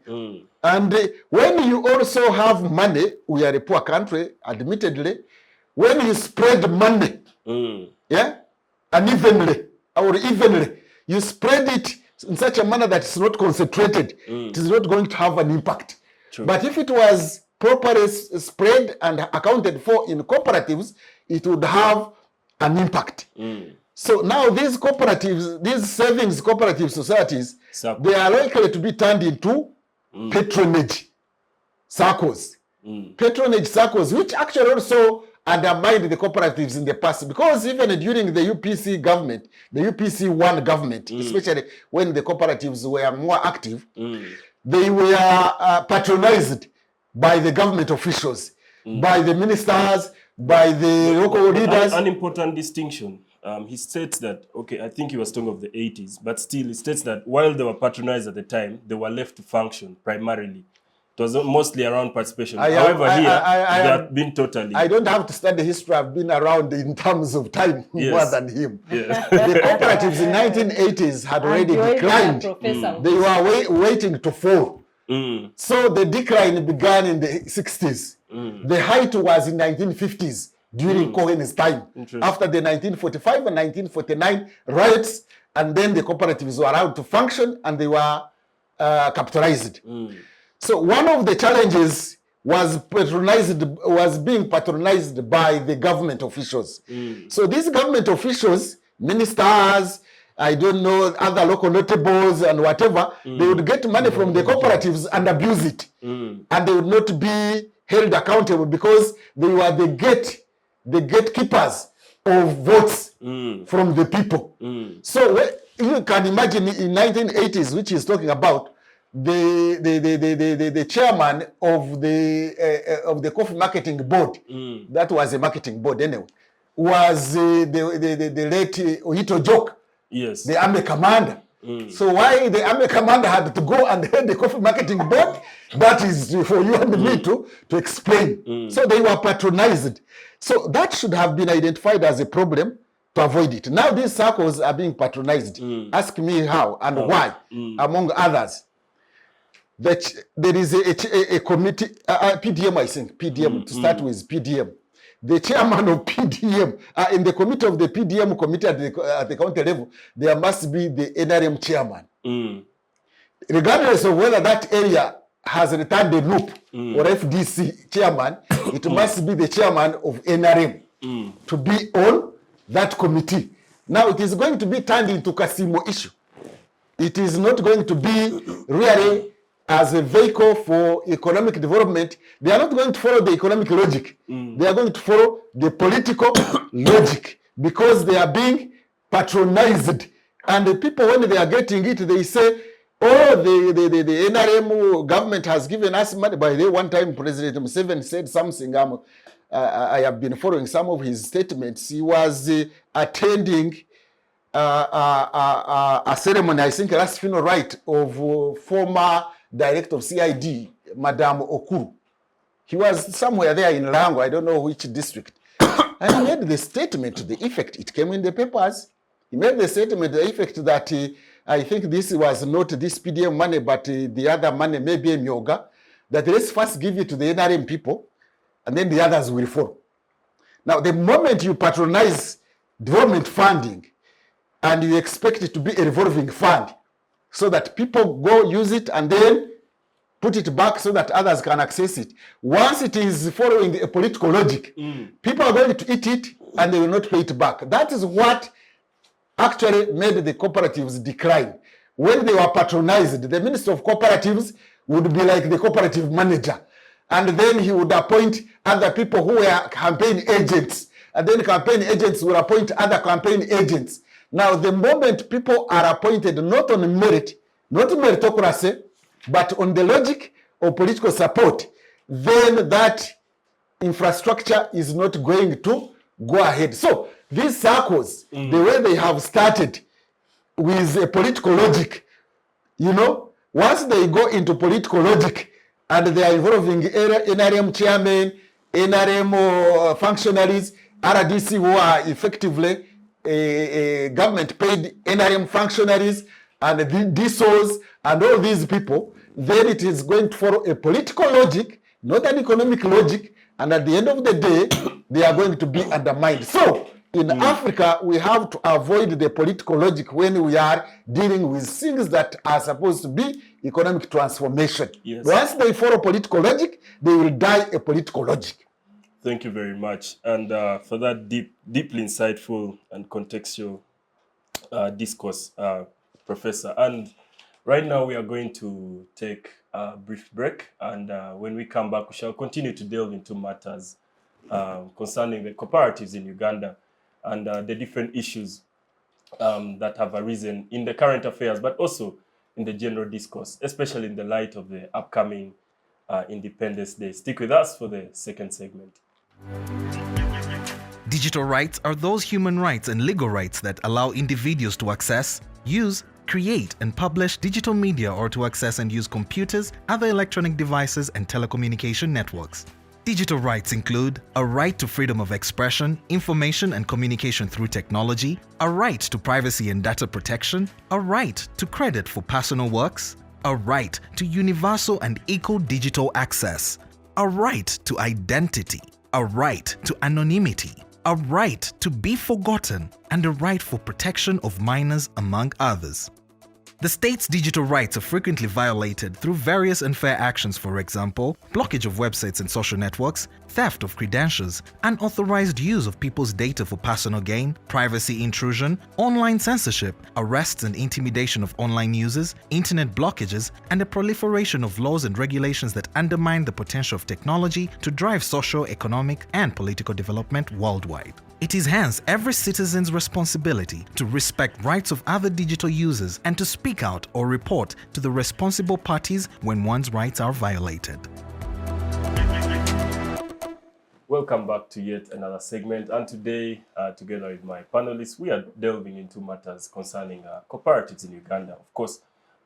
[SPEAKER 2] And when you also have money, we are a poor country, admittedly. When you spread money, unevenly or evenly, you spread it in such a manner that it's not concentrated. It is not going to have an impact.
[SPEAKER 1] True.
[SPEAKER 2] But if it was properly spread and accounted for in cooperatives, it would have an impact. So now these cooperatives, these savings cooperative societies, they are likely to be turned into patronage circles. Patronage circles, which actually also undermined the cooperatives in the past, because even during the UPC government, the UPC-1 government, especially when the cooperatives were more active, they were patronized by the government officials, by the ministers, by the local leaders.
[SPEAKER 1] An important distinction. He states that, okay, I think he was talking of the 80s, but still he states that while they were patronized at the time, they were left to function primarily. It was mostly around participation. However, they have been totally... I
[SPEAKER 2] don't have to study history. I've been around in terms of time more than him. The cooperatives in 1980s had already declined. They were waiting to fall. So the decline began in the 60s. The height was in 1950s during Cohen's time. After the 1945 and 1949 riots, and then the cooperatives were allowed to function and they were capitalized. So one of the challenges was being patronized by the government officials. So these government officials, ministers, I don't know, other local notables and whatever, they would get money from the cooperatives and abuse it. And they would not be held accountable because they were the gatekeepers of votes from the people. So you can imagine in 1980s, which he's talking about, the chairman of the coffee marketing board, that was a marketing board anyway, was the late Ohito Joke, the army commander. So why the army commander had to go and head the coffee marketing board, that is for you and me to explain. So they were patronized. So that should have been identified as a problem to avoid it. Now these circles are being patronized. Ask me how and why, among others. That there is a committee, PDM, I think, PDM, to start with, PDM. The chairman of PDM, in the committee of the PDM committee at the county level, there must be the NRM chairman. Regardless of whether that area has returned a loop or FDC chairman, it must be the chairman of NRM to be on that committee. Now it is going to be turned into Kasimo issue. It is not going to be really as a vehicle for economic development. They are not going to follow the economic logic. They are going to follow the political logic because they are being patronized. And the people, when they are getting it, they say, oh, the NRM government has given us money. By the way, one time President Museveni said something. I have been following some of his statements. He was attending a ceremony, I think, last funeral rite of former director of CID, Madame Okuru. He was somewhere there in Lango, I don't know which district. And he made the statement to the effect, it came in the papers. He made the statement to the effect that I think this was not this PDM money, but the other money, maybe a myoga, that let's first give it to the NRM people, and then the others will follow. Now, the moment you patronize development funding, and you expect it to be a revolving fund, so that people go use it and then put it back so that others can access it. Once it is following a political logic, people are going to eat it and they will not pay it back. That is what actually made the cooperatives decline. When they were patronized, the Minister of Cooperatives would be like the cooperative manager. And then he would appoint other people who were campaign agents. And then campaign agents will appoint other campaign agents. Now, the moment people are appointed not on merit, not meritocracy, but on the logic of political support, then that infrastructure is not going to go ahead. So these circles, the way they have started with a political logic, you know, once they go into political logic and they are involving NRM chairmen, NRM functionaries, RDC, who are effectively government paid NRM functionaries and the DSOs and all these people, then it is going to follow a political logic, not an economic logic, and at the end of the day, they are going to be undermined. So, in Africa, we have to avoid the political logic when we are dealing with things that are supposed to be economic transformation.
[SPEAKER 1] Yes.
[SPEAKER 2] Once they follow political logic, they will die a political logic.
[SPEAKER 1] Thank you very much. And for that deeply insightful and contextual discourse, Professor. And right now we are going to take a brief break. And when we come back, we shall continue to delve into matters concerning the cooperatives in Uganda and the different issues that have arisen in the current affairs, but also in the general discourse, especially in the light of the upcoming Independence Day. Stick with us for the second segment.
[SPEAKER 5] Digital rights are those human rights and legal rights that allow individuals to access, use, create, and publish digital media or to access and use computers, other electronic devices, and telecommunication networks. Digital rights include a right to freedom of expression, information and communication through technology, a right to privacy and data protection, a right to credit for personal works, a right to universal and equal digital access, a right to identity, a right to anonymity, a right to be forgotten, and a right for protection of minors, among others. The state's digital rights are frequently violated through various unfair actions, for example, blockage of websites and social networks, theft of credentials, unauthorized use of people's data for personal gain, privacy intrusion, online censorship, arrests and intimidation of online users, internet blockages, and the proliferation of laws and regulations that undermine the potential of technology to drive social, economic, and political development worldwide. It is hence every citizen's responsibility to respect rights of other digital users and to speak out or report to the responsible parties when one's rights are violated.
[SPEAKER 1] Welcome back to yet another segment, and today, together with my panelists, we are delving into matters concerning cooperatives in Uganda. Of course,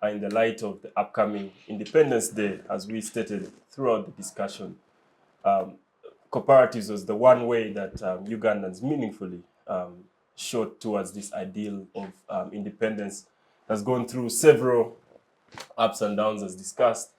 [SPEAKER 1] in the light of the upcoming Independence Day, as we stated throughout the discussion, cooperatives was the one way that Ugandans meaningfully shot towards this ideal of independence. Has gone through several ups and downs as discussed,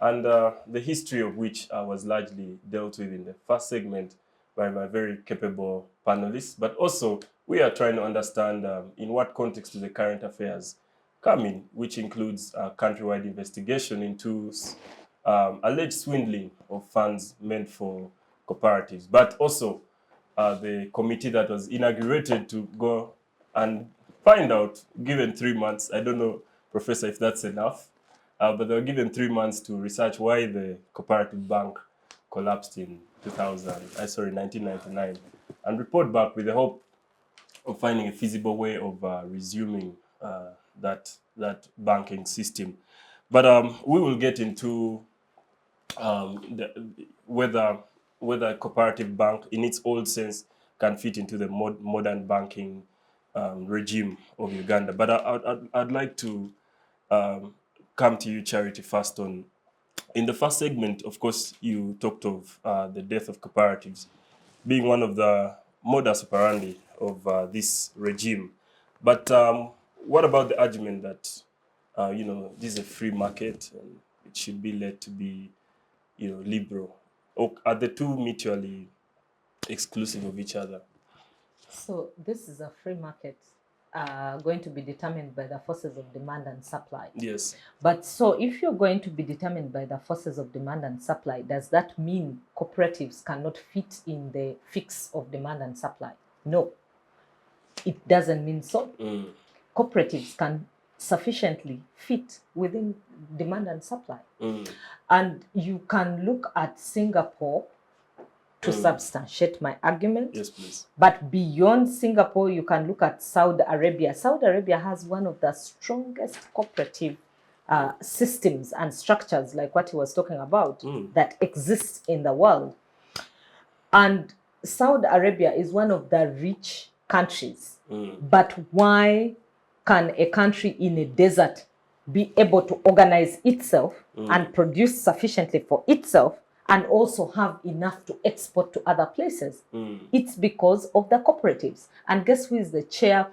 [SPEAKER 1] and the history of which was largely dealt with in the first segment by my very capable panelists. But also, we are trying to understand in what context do the current affairs come in, which includes a countrywide investigation into alleged swindling of funds meant for cooperatives, but also the committee that was inaugurated to go and find out, given 3 months, I don't know, Professor, if that's enough, but they were given 3 months to research why the Cooperative Bank collapsed in 1999, and report back with the hope of finding a feasible way of resuming that banking system. But we will get into whether a cooperative bank, in its old sense, can fit into the modern banking regime of Uganda. But I'd like to come to you, Charity, first on. In the first segment, of course, you talked of the death of cooperatives being one of the modus operandi of this regime. But what about the argument that, this is a free market and it should be led to be, liberal? Or are the two mutually exclusive of each other?
[SPEAKER 3] So this is a free market going to be determined by the forces of demand and supply.
[SPEAKER 1] Yes.
[SPEAKER 3] But so if you're going to be determined by the forces of demand and supply, does that mean cooperatives cannot fit in the fix of demand and supply? No, it doesn't mean so. Cooperatives can sufficiently fit within demand and supply. And you can look at Singapore to substantiate my argument.
[SPEAKER 1] Yes, please.
[SPEAKER 3] But beyond Singapore, you can look at Saudi Arabia. Saudi Arabia has one of the strongest cooperative systems and structures, like what he was talking about, that exists in the world. And Saudi Arabia is one of the rich countries. But why can a country in a desert be able to organize itself and produce sufficiently for itself and also have enough to export to other places. It's because of the cooperatives. And guess who is the chair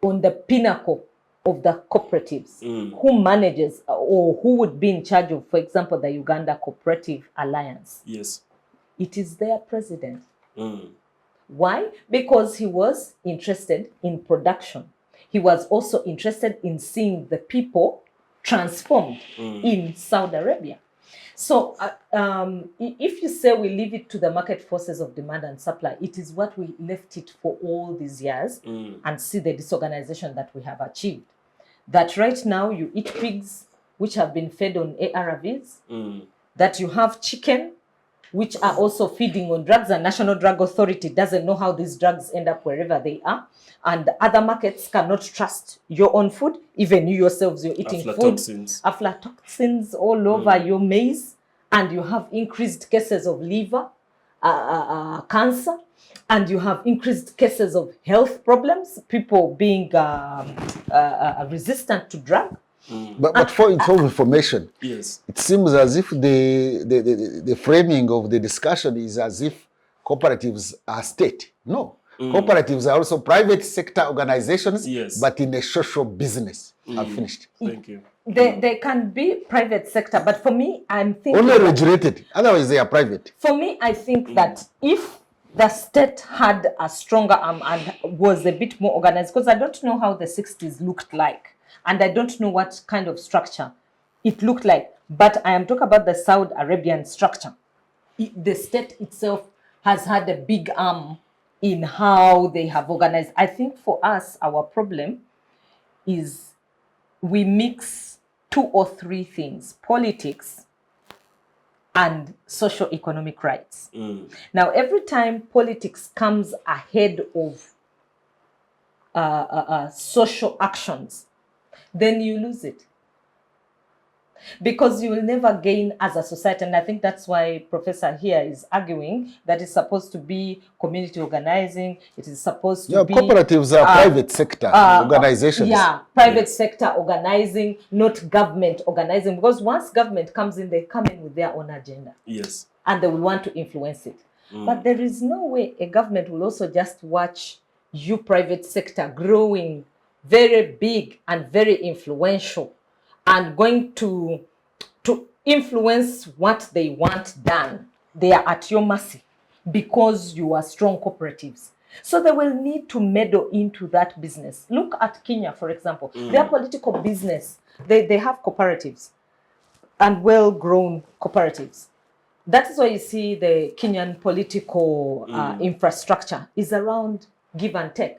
[SPEAKER 3] on the pinnacle of the cooperatives? Who manages or who would be in charge of, for example, the Uganda Cooperative Alliance?
[SPEAKER 1] Yes.
[SPEAKER 3] It is their president. Why? Because he was interested in production. He was also interested in seeing the people transformed in Saudi Arabia. So if you say we leave it to the market forces of demand and supply, it is what we left it for all these years and see the disorganization that we have achieved. That right now you eat pigs which have been fed on ARVs, that you have chicken which are also feeding on drugs, and National Drug Authority doesn't know how these drugs end up wherever they are. And other markets cannot trust your own food. Even you yourselves, you're eating
[SPEAKER 1] Aflatoxins.
[SPEAKER 3] food. Aflatoxins all over your maize. And you have increased cases of liver cancer. And you have increased cases of health problems. People being resistant to drug.
[SPEAKER 2] But for its own information,
[SPEAKER 1] Yes.
[SPEAKER 2] it seems as if the framing of the discussion is as if cooperatives are state. No. Cooperatives are also private sector organizations,
[SPEAKER 1] Yes.
[SPEAKER 2] but in a social business. I've finished.
[SPEAKER 1] Thank you.
[SPEAKER 3] They can be private sector, but for me, I'm thinking...
[SPEAKER 2] Only regulated. Otherwise, they are private.
[SPEAKER 3] For me, I think that if the state had a stronger arm and was a bit more organized, because I don't know how the 60s looked like, and I don't know what kind of structure it looked like, but I am talking about the Saudi Arabian structure. The state itself has had a big arm in how they have organized. I think for us, our problem is we mix 2 or 3 things: politics and socio-economic rights. Now, every time politics comes ahead of social actions, then you lose it. Because you will never gain as a society. And I think that's why Professor here is arguing that it's supposed to be community organizing. It is supposed to be...
[SPEAKER 2] Cooperatives are private sector organizations.
[SPEAKER 3] Yeah, private sector organizing, not government organizing. Because once government comes in, they come in with their own agenda.
[SPEAKER 1] Yes.
[SPEAKER 3] And they will want to influence it. But there is no way a government will also just watch you private sector growing very big and very influential and going to influence what they want done. They are at your mercy because you are strong cooperatives. So they will need to meddle into that business. Look at Kenya, for example. Their political business, they have cooperatives and well-grown cooperatives. That is why you see the Kenyan political infrastructure is around give and take.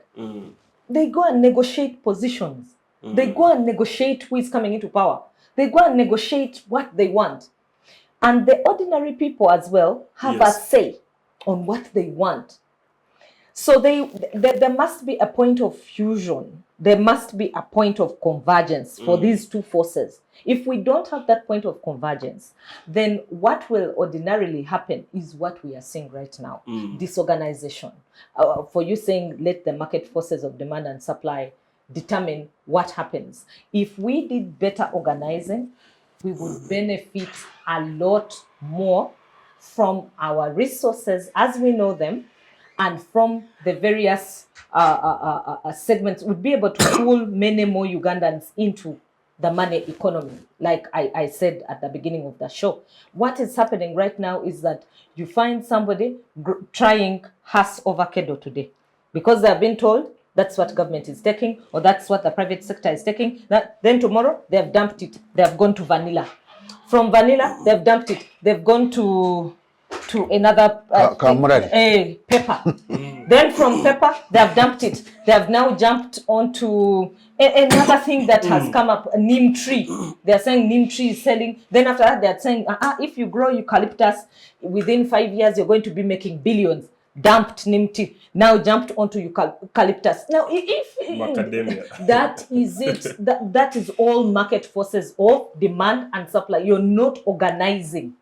[SPEAKER 3] They go and negotiate positions. They go and negotiate who is coming into power. They go and negotiate what they want. And the ordinary people as well have a say on what they want. So there must be a point of fusion. There must be a point of convergence for these two forces. If we don't have that point of convergence, then what will ordinarily happen is what we are seeing right now, disorganization. For you saying, let the market forces of demand and supply determine what happens. If we did better organizing, we would benefit a lot more from our resources as we know them, and from the various segments. We'd be able to pull many more Ugandans into the money economy, like I said at the beginning of the show. What is happening right now is that you find somebody trying Hass avocado today because they have been told that's what government is taking, or that's what the private sector is taking. Then tomorrow, they have dumped it. They have gone to vanilla. From vanilla, they have dumped it. They've gone to another pepper. Then from pepper, they have dumped it. They have now jumped onto another thing that has come up, a neem tree. They are saying neem tree is selling. Then after that, they are saying, if you grow eucalyptus, within 5 years, you're going to be making billions. Dumped neem tree, now jumped onto eucalyptus. Now, if
[SPEAKER 1] Macadamia.
[SPEAKER 3] that is it, that is all market forces of demand and supply. You're not organizing.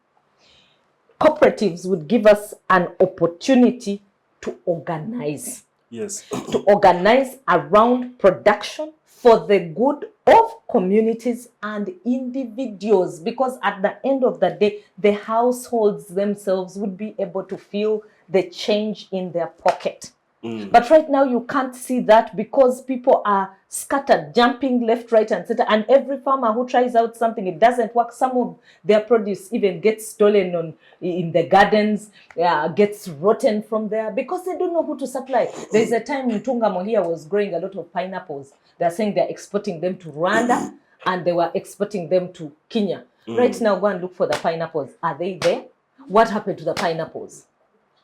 [SPEAKER 3] Cooperatives would give us an opportunity to organize.
[SPEAKER 1] Yes.
[SPEAKER 3] to organize around production for the good of communities and individuals, because at the end of the day, the households themselves would be able to feel the change in their pocket. But right now you can't see that because people are scattered, jumping left, right, and center. And every farmer who tries out something, it doesn't work. Some of their produce even gets stolen in the gardens, gets rotten from there because they don't know who to supply. There's a time Ntungamo here was growing a lot of pineapples. They're saying they're exporting them to Rwanda and they were exporting them to Kenya. Right now, go and look for the pineapples. Are they there? What happened to the pineapples?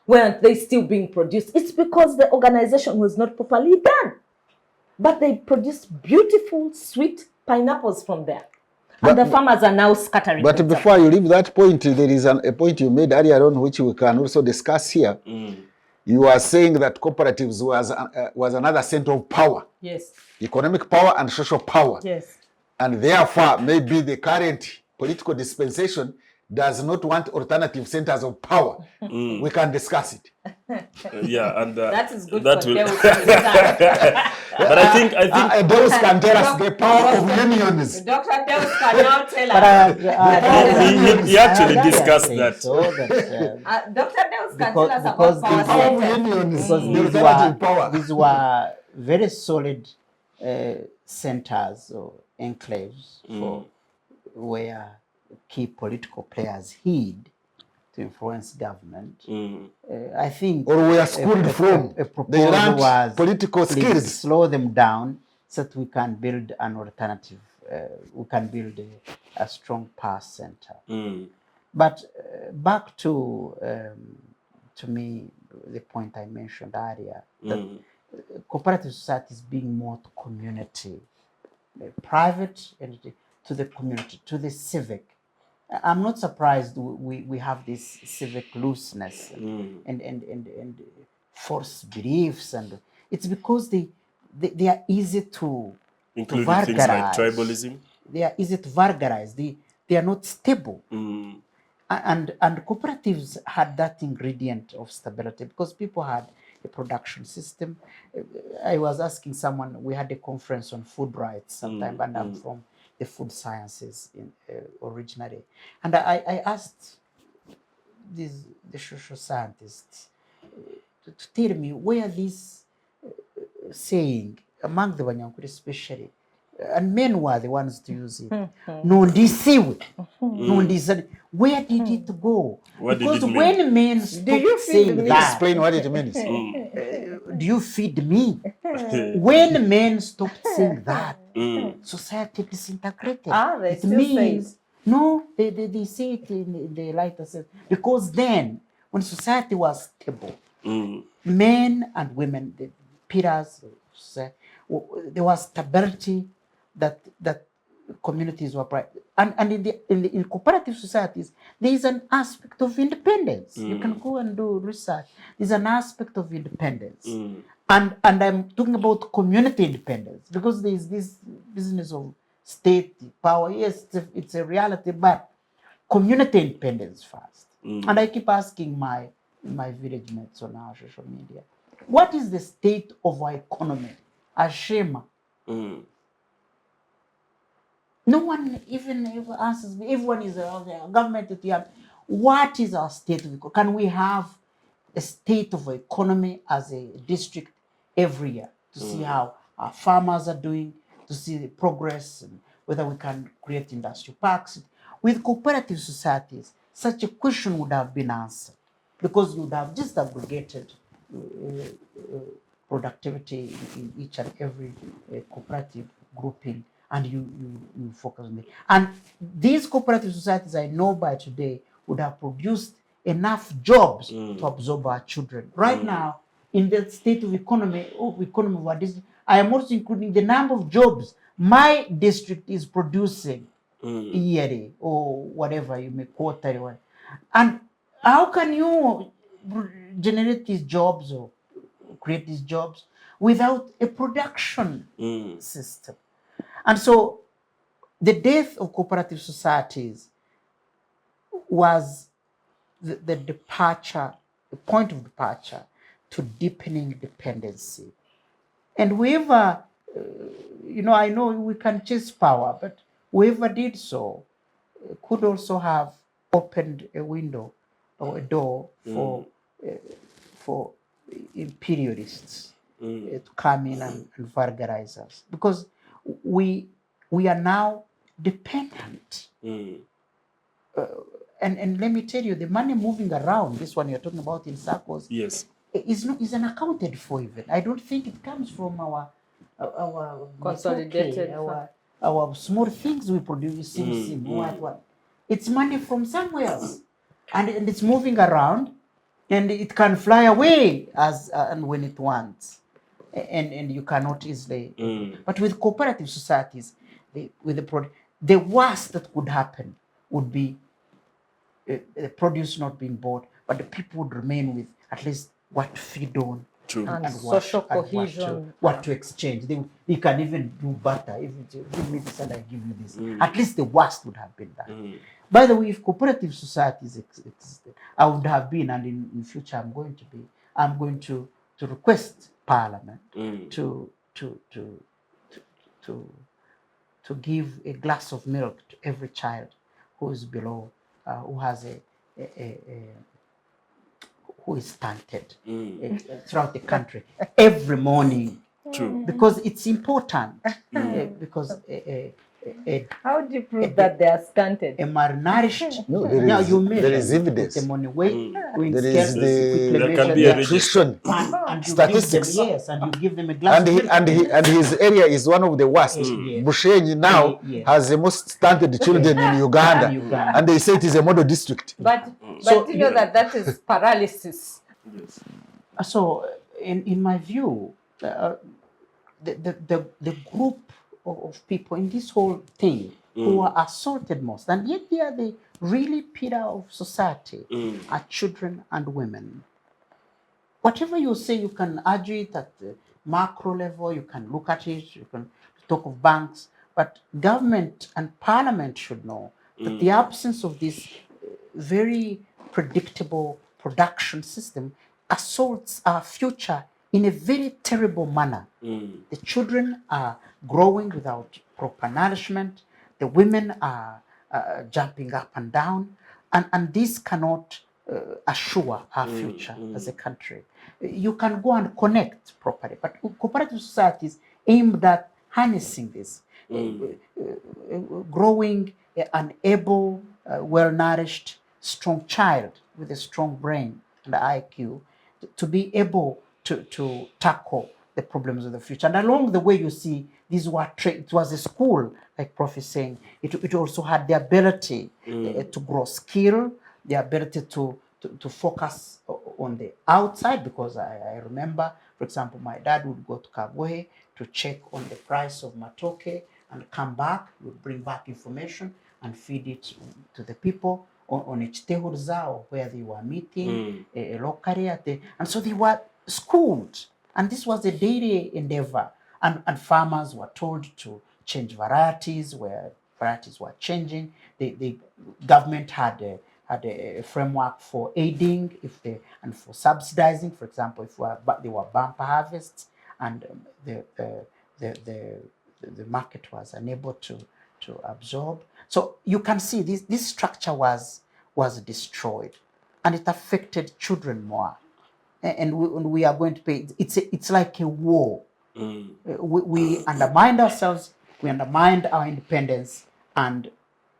[SPEAKER 3] Weren't they still being produced? It's because the organization was not properly done. But they produced beautiful, sweet pineapples from there. And the farmers are now scattering.
[SPEAKER 2] But before you leave that point, there is a point you made earlier on, which we can also discuss here. You are saying that cooperatives was another center of power.
[SPEAKER 3] Yes.
[SPEAKER 2] Economic power and social power.
[SPEAKER 3] Yes.
[SPEAKER 2] And therefore, maybe the current political dispensation does not want alternative centers of power. We can discuss it.
[SPEAKER 1] Yeah, and
[SPEAKER 3] that is good
[SPEAKER 1] that
[SPEAKER 3] for
[SPEAKER 1] will.
[SPEAKER 3] Deus.
[SPEAKER 1] But I think
[SPEAKER 2] Deus can tell us the power of unions.
[SPEAKER 3] Dr. Deus can now tell us.
[SPEAKER 1] he actually discussed that.
[SPEAKER 4] So that
[SPEAKER 3] Dr. Deus can tell us
[SPEAKER 4] because
[SPEAKER 3] about power
[SPEAKER 2] Power of
[SPEAKER 3] centers.
[SPEAKER 2] unions,
[SPEAKER 4] because
[SPEAKER 2] the alternative power.
[SPEAKER 4] these were very solid centers or enclaves for where key political players hid to influence government. I think
[SPEAKER 2] Or we are schooled from.
[SPEAKER 4] a
[SPEAKER 2] They
[SPEAKER 4] proposal
[SPEAKER 2] learned
[SPEAKER 4] was
[SPEAKER 2] political
[SPEAKER 4] please
[SPEAKER 2] skills.
[SPEAKER 4] slow them down so that we can build an alternative. We can build a strong power center. But back to me, the point I mentioned earlier, that cooperative society is being more to community, private entity to the community, to the civic. I'm not surprised we have this civic looseness and false beliefs, and it's because they are easy to
[SPEAKER 1] including
[SPEAKER 4] vulgarize.
[SPEAKER 1] things like tribalism.
[SPEAKER 4] They are easy to vulgarize. They are not stable. And cooperatives had that ingredient of stability because people had a production system. I was asking someone, we had a conference on food rights sometime, and I'm from the food sciences originally. And I asked the social scientists to tell me where this saying, among the Wanyankuri especially, and men were the ones to use it. Ndebesa. Ndebesa. Where did it go?
[SPEAKER 1] What
[SPEAKER 4] because
[SPEAKER 1] did it
[SPEAKER 4] when men stopped saying that,
[SPEAKER 2] Explain what it means.
[SPEAKER 4] do you feed me? When men stopped saying that, society disintegrated.
[SPEAKER 3] They
[SPEAKER 4] it
[SPEAKER 3] still
[SPEAKER 4] means
[SPEAKER 3] say it.
[SPEAKER 4] no, they say it in the lighter sense. Because then, when society was stable, men and women, the pillars, there was stability that communities were bright. And in cooperative societies, there is an aspect of independence. You can go and do research. There's an aspect of independence. And I'm talking about community independence because there is this business of state power. Yes, it's a reality, but community independence first. And I keep asking my village mates on our social media, what is the state of our economy? Ashema. No one even ever answers me. Everyone is around there. Government, what is our state of economy? Can we have a state of economy as a district every year to see how our farmers are doing, to see the progress, and whether we can create industrial parks? With cooperative societies, such a question would have been answered because you would have just aggregated productivity in each and every cooperative grouping, and you focus on it. And these cooperative societies, I know by today, would have produced enough jobs to absorb our children. Right now, in the state of economy of our district, I am also including the number of jobs my district is producing yearly or whatever you may quarter. And how can you generate these jobs or create these jobs without a production system? And so the death of cooperative societies was the departure, the point of departure to deepening dependency. And whoever, I know we can chase power, but whoever did so could also have opened a window or a door for imperialists to come in and vulgarize us, because we are now dependent. And let me tell you, the money moving around, this one you're talking about in circles,
[SPEAKER 1] Yes.
[SPEAKER 4] is unaccounted for even. I don't think it comes from our
[SPEAKER 3] Consolidated
[SPEAKER 4] our small things we produce. What. It's money from somewhere else, and it's moving around, and it can fly away as and when it wants, and you cannot easily. But with cooperative societies, the worst that could happen would be the produce not being bought, but the people would remain with at least what to feed on.
[SPEAKER 1] True.
[SPEAKER 3] And social cohesion.
[SPEAKER 4] What to exchange. They can even do barter. If you give me this and I give you this. At least the worst would have been that. By the way, if cooperative societies existed, I would have been, and in future I'm going to request Parliament to give a glass of milk to every child who is below, who has who is stunted throughout the country every morning.
[SPEAKER 1] True.
[SPEAKER 4] Because it's important. Because
[SPEAKER 3] how do you prove that they are stunted?
[SPEAKER 4] A malnourished.
[SPEAKER 2] No, there is evidence.
[SPEAKER 4] The money weight,
[SPEAKER 2] There can be a nutrition statistics.
[SPEAKER 4] And you give them a glass.
[SPEAKER 2] And his area is one of the worst. Bushenyi now has the most stunted children in Uganda, and they say it is a model district.
[SPEAKER 3] But you know that is paralysis.
[SPEAKER 1] Yes.
[SPEAKER 4] So, in my view, the group of people in this whole thing who are assaulted most, and yet they are the really pillar of society, are children and women. Whatever you say, you can argue it at the macro level, you can look at it, you can talk of banks, but government and Parliament should know that the absence of this very predictable production system assaults our future in a very terrible manner. The children are growing without proper nourishment. The women are jumping up and down. And this cannot assure our future as a country. You can go and connect properly, but cooperative societies aimed at harnessing this, growing an able, well-nourished, strong child with a strong brain and IQ to be able to tackle the problems of the future. And along the way, you see, these were it was a school, like Prof is saying. It also had the ability to grow skill, the ability to focus on the outside, because I remember, for example, my dad would go to Kabwe to check on the price of matoke and come back, would bring back information and feed it to the people on Echitehurza, or where they were meeting locally. And so they were schooled. And this was a daily endeavor. And farmers were told to change varieties where varieties were changing. The government had a framework for aiding and for subsidizing. For example, if there were bumper harvests and the market was unable to absorb. So you can see this structure was destroyed, and it affected children more. And we are going to pay. It's like a war. We undermined ourselves, we undermined our independence, and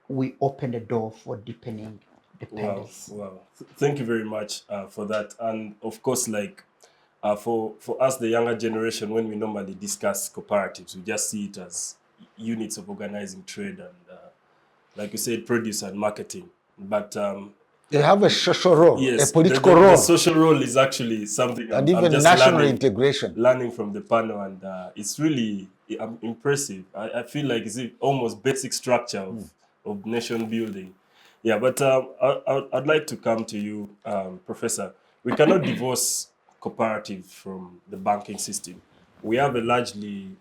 [SPEAKER 4] we opened the door for deepening dependence.
[SPEAKER 1] Wow. Thank you very much for that. And of course, like for us, the younger generation, when we normally discuss cooperatives, we just see it as units of organizing trade and, like you said, produce and marketing. But
[SPEAKER 2] they have a social role,
[SPEAKER 1] yes,
[SPEAKER 2] a political role.
[SPEAKER 1] The social role is actually something
[SPEAKER 2] and
[SPEAKER 1] I'm
[SPEAKER 2] even
[SPEAKER 1] just
[SPEAKER 2] national integration.
[SPEAKER 1] Learning from the panel, and it's really impressive. I feel like it's almost basic structure of nation building. Yeah, but I'd like to come to you, Professor. We cannot divorce cooperatives from the banking system. We have a largely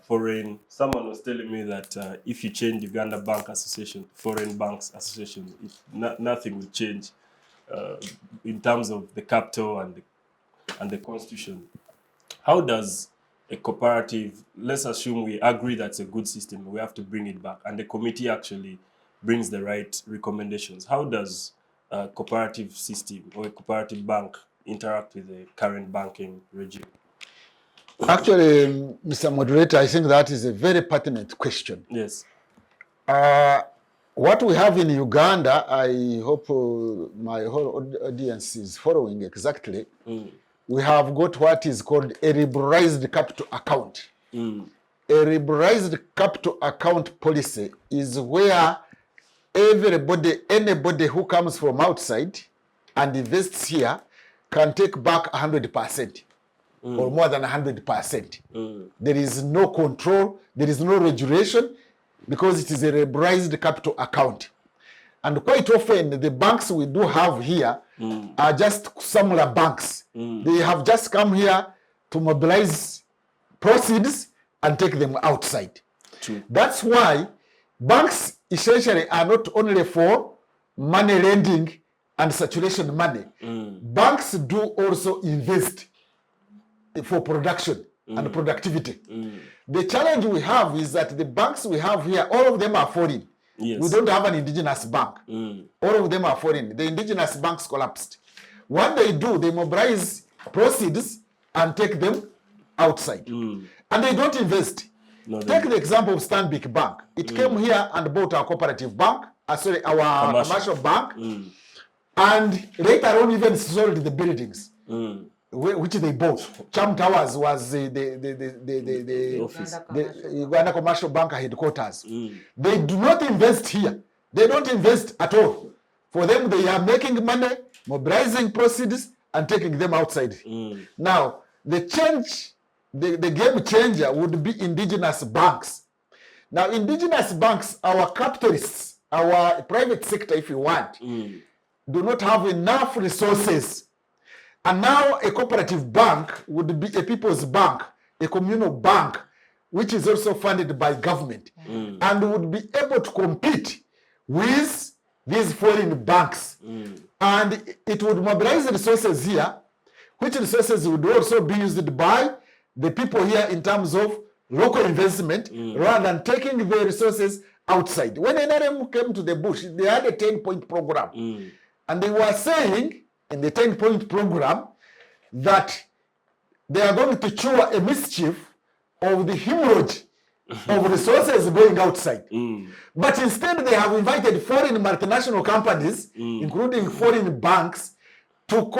[SPEAKER 1] foreign. Someone was telling me that if you change Uganda Bank Association, Foreign Banks Association, nothing will change in terms of the capital and and the Constitution, how does a cooperative, let's assume we agree that's a good system, we have to bring it back, and the committee actually brings the right recommendations, how does a cooperative system or a cooperative bank interact with the current banking regime?
[SPEAKER 2] Actually, Mr. Moderator, I think that is a very pertinent question.
[SPEAKER 1] Yes.
[SPEAKER 2] What we have in Uganda, I hope my whole audience is following exactly. We have got what is called a liberalized capital account. A liberalized capital account policy is where anybody who comes from outside and invests here can take back 100%. Or more than 100%. There is no control, there is no regulation, because it is a liberalized capital account. And quite often, the banks we do have here are just smaller banks. They have just come here to mobilize proceeds and take them outside.
[SPEAKER 1] True.
[SPEAKER 2] That's why banks essentially are not only for money lending and circulation money. Banks do also invest for production and productivity. The challenge we have is that the banks we have here, all of them are foreign.
[SPEAKER 1] Yes.
[SPEAKER 2] We don't have an indigenous bank. All of them are foreign. The indigenous banks collapsed. What they do, they mobilize proceeds and take them outside. And they don't invest.
[SPEAKER 1] No,
[SPEAKER 2] Take the example of Stanbic Bank. It came here and bought our cooperative bank, our commercial bank, and later on even sold the buildings. Which they bought. Cham Towers was the Uganda Commercial Bank headquarters. They do not invest here. They don't invest at all. For them, they are making money, mobilizing proceeds, and taking them outside. Now, the change, the game changer would be indigenous banks. Now, indigenous banks, our capitalists, our private sector, if you want, do not have enough resources. And now a cooperative bank would be a people's bank, a communal bank, which is also funded by government, and would be able to compete with these foreign banks. And it would mobilize resources here, which resources would also be used by the people here in terms of local investment, rather than taking the resources outside. When NRM came to the bush, they had a 10-point program. And they were saying, in the 10-point program, that they are going to cure a mischief of the hemorrhage of resources going outside. But instead, they have invited foreign multinational companies, including foreign banks, to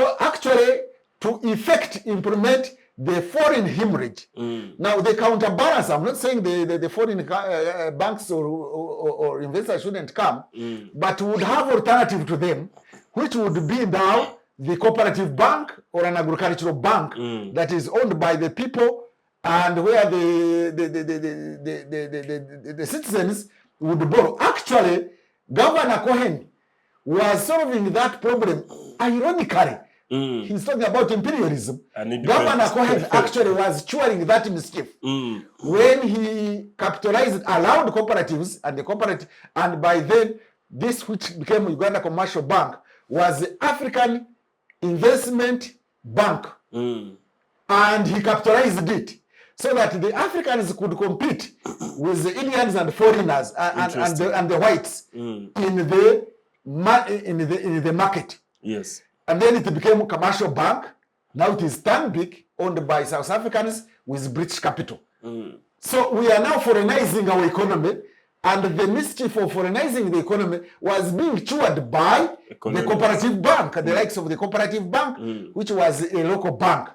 [SPEAKER 2] implement the foreign hemorrhage. Now, the counterbalance, I'm not saying the foreign banks or investors shouldn't come, but would have alternative to them, which would be now the cooperative bank or an agricultural bank that is owned by the people, and where the citizens would borrow. Actually, Governor Cohen was solving that problem ironically. He's talking about imperialism. Governor Cohen actually was curing that mischief when he allowed cooperatives and by then this which became Uganda Commercial Bank was the African Investment Bank, and he capitalized it so that the Africans could compete with the Indians and foreigners and the whites in the market.
[SPEAKER 1] Yes.
[SPEAKER 2] And then it became a commercial bank. Now it is Stanbic, owned by South Africans with British capital. So we are now foreignizing our economy, and the mischief of foreignizing the economy was being cured by the cooperative bank, the likes of the cooperative bank, which was a local bank.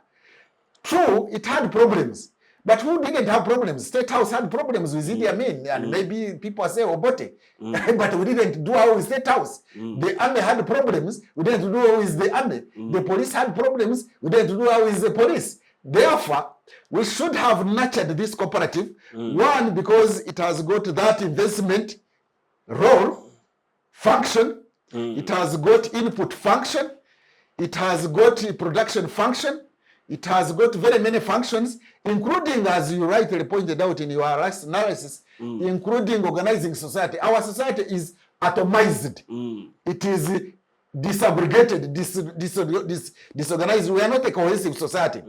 [SPEAKER 2] True, it had problems. But who didn't have problems? State House had problems with Idi Amin, and maybe people say Obote. But we didn't do well with State House. The army had problems, we didn't do well with the army. The police had problems, we didn't do well with the police. Therefore, we should have nurtured this cooperative. One, because it has got that investment role, function. It has got input function. It has got production function. It has got very many functions, including, as you rightly pointed out in your last analysis, including organizing society. Our society is atomized. It is disaggregated, disorganized. We are not a cohesive society.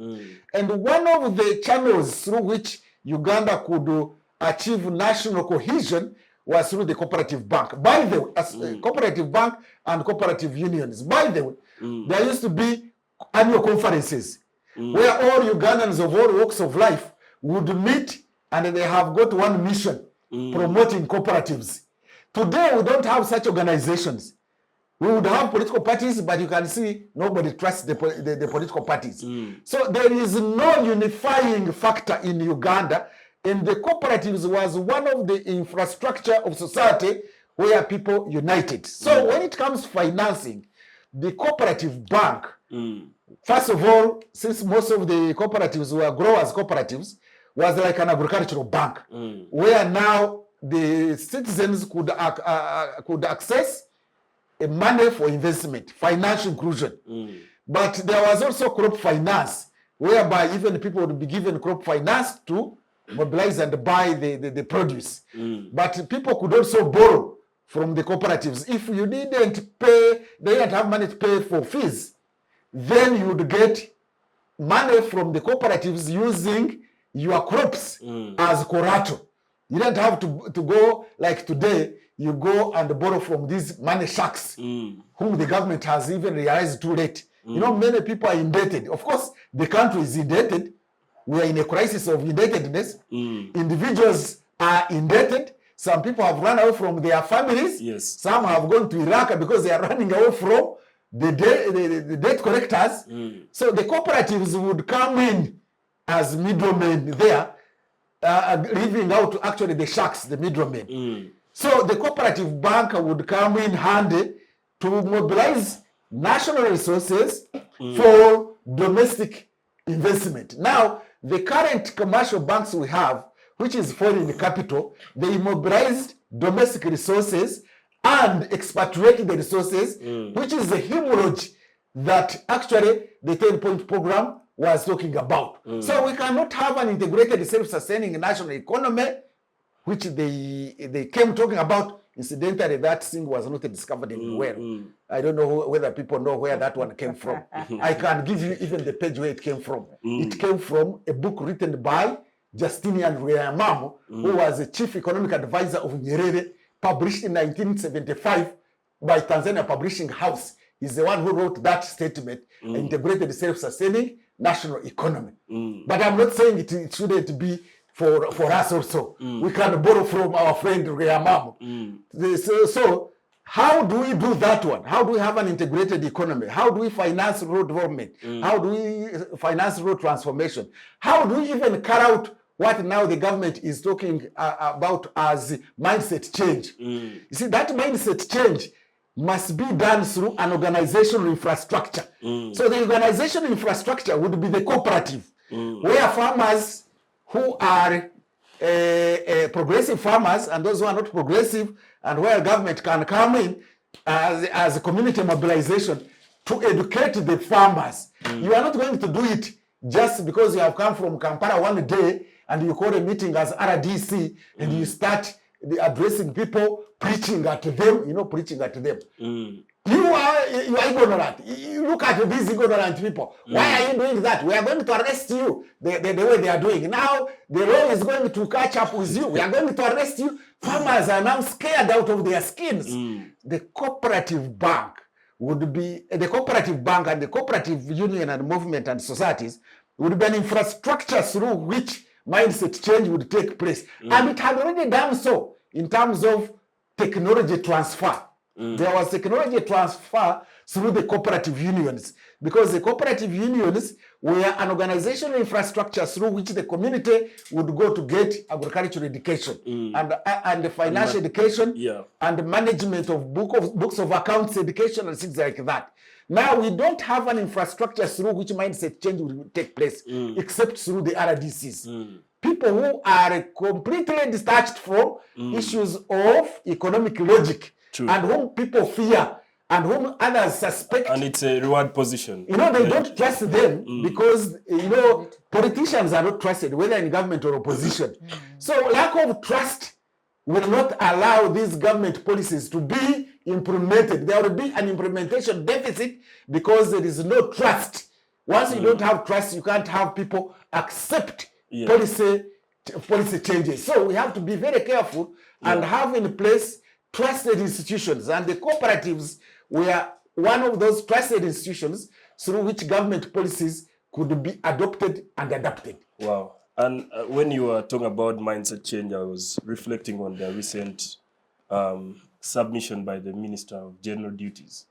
[SPEAKER 2] And one of the channels through which Uganda could achieve national cohesion was through the cooperative bank. By the way, as cooperative bank and cooperative unions. By the way, there used to be annual conferences where all Ugandans of all walks of life would meet, and they have got one mission, promoting cooperatives. Today, we don't have such organizations. We would have political parties, but you can see nobody trusts the political parties. So there is no unifying factor in Uganda, and the cooperatives was one of the infrastructure of society where people united. So when it comes to financing, the cooperative bank, first of all, since most of the cooperatives were growers cooperatives, was like an agricultural bank, where now the citizens could access money for investment, financial inclusion. But there was also crop finance, whereby even people would be given crop finance to mobilize and buy the produce. But people could also borrow from the cooperatives. If you didn't pay, they didn't have money to pay for fees, then you would get money from the cooperatives using your crops as collateral. You don't have to go like today. You go and borrow from these money sharks, whom the government has even realized too late. You know, many people are indebted. Of course, the country is indebted. We are in a crisis of indebtedness. Individuals are indebted. Some people have run away from their families.
[SPEAKER 1] Yes.
[SPEAKER 2] Some have gone to Iraq because they are running away from the debt collectors. So the cooperatives would come in as middlemen there, leaving out actually the sharks, the middlemen. So the cooperative bank would come in handy to mobilize national resources for domestic investment. Now, the current commercial banks we have, which is foreign capital, they mobilized domestic resources and expatriated the resources, which is the hemorrhage that actually the 10-point program was talking about. So we cannot have an integrated self-sustaining national economy, which they came talking about. Incidentally, that thing was not discovered in well. I don't know whether people know where that one came from. I can give you even the page where it came from. It came from a book written by Justinian Rweyamamu, who was the chief economic advisor of Nyerere, published in 1975 by Tanzania Publishing House. He's the one who wrote that statement, integrated self-sustaining national economy. But I'm not saying it shouldn't be for us also. We can borrow from our friend Rweyamamu. So how do we do that one? How do we have an integrated economy? How do we finance road development? How do we finance road transformation? How do we even cut out what now the government is talking about as mindset change? You see, that mindset change must be done through an organizational infrastructure. So the organizational infrastructure would be the cooperative, where farmers who are progressive farmers and those who are not progressive, and where government can come in as a community mobilization to educate the farmers. You are not going to do it just because you have come from Kampala one day and you call a meeting as RDC and you start addressing people, preaching at them, preaching at them. You are ignorant. You look at these ignorant people. Why are you doing that? We are going to arrest you the way they are doing. Now, the law is going to catch up with you. We are going to arrest you. Farmers are now scared out of their skins. The cooperative bank would be, the cooperative bank and the cooperative union and movement and societies would be an infrastructure through which mindset change would take place. And it had already done so in terms of technology transfer. There was technology transfer through the cooperative unions, because the cooperative unions were an organizational infrastructure through which the community would go to get agricultural education and the financial education and management of books of accounts education and things like that. Now we don't have an infrastructure through which mindset change will take place except through the RDCs. People who are completely detached from issues of economic logic. True. And whom people fear and whom others suspect. And
[SPEAKER 1] it's a reward position.
[SPEAKER 2] They don't trust them because, politicians are not trusted, whether in government or opposition. So lack of trust will not allow these government policies to be implemented. There will be an implementation deficit because there is no trust. Once you don't have trust, you can't have people accept policy changes. So we have to be very careful and have in place trusted institutions. And the cooperatives were one of those trusted institutions through which government policies could be adopted and adapted.
[SPEAKER 1] Wow. And when you were talking about mindset change, I was reflecting on the recent submission by the Minister of General Duties,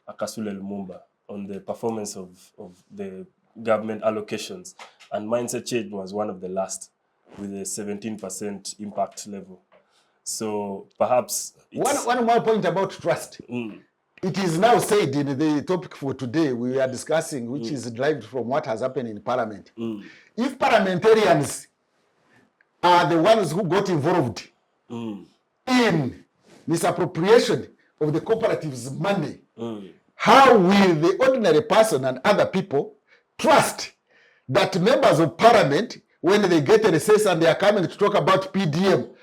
[SPEAKER 1] Akasule Lumumba, on the performance of the government allocations. And mindset change was one of the last, with a 17% impact level. So perhaps
[SPEAKER 2] one more point about trust. It is now said in the topic for today we are discussing, which is derived from what has happened in Parliament. If parliamentarians are the ones who got involved in misappropriation of the cooperatives' money, how will the ordinary person and other people trust that members of Parliament, when they get a recess and they are coming to talk about PDM,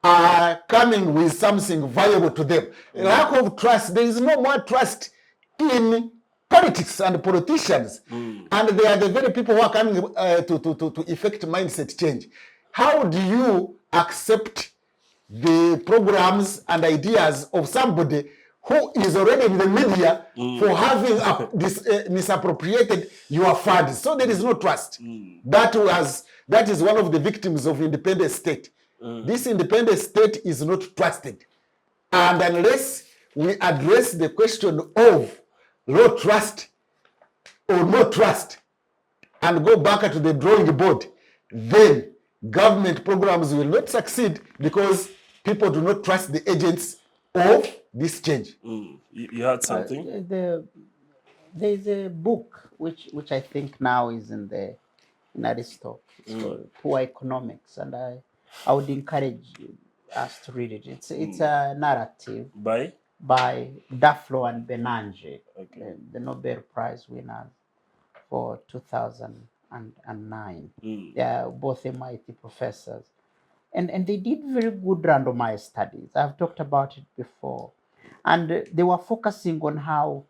[SPEAKER 2] are coming with something valuable to them? Lack of trust. There is no more trust in politics and politicians, and they are the very people who are coming to effect mindset change. How do you accept the programs and ideas of somebody who is already in the media for having misappropriated your funds? So there is no trust. That is one of the victims of independent state. This independent state is not trusted. And unless we address the question of low trust or no trust and go back to the drawing board, then government programs will not succeed because people do not trust the agents of this change.
[SPEAKER 1] You had something?
[SPEAKER 4] There's a book which I think now is in Aristotle. It's called Poor Economics, and I would encourage us to read it. It's a narrative by Daflo and Benange, the Nobel Prize winners for 2009. They are both MIT professors. And they did very good randomized studies. I've talked about it before. And they were focusing on how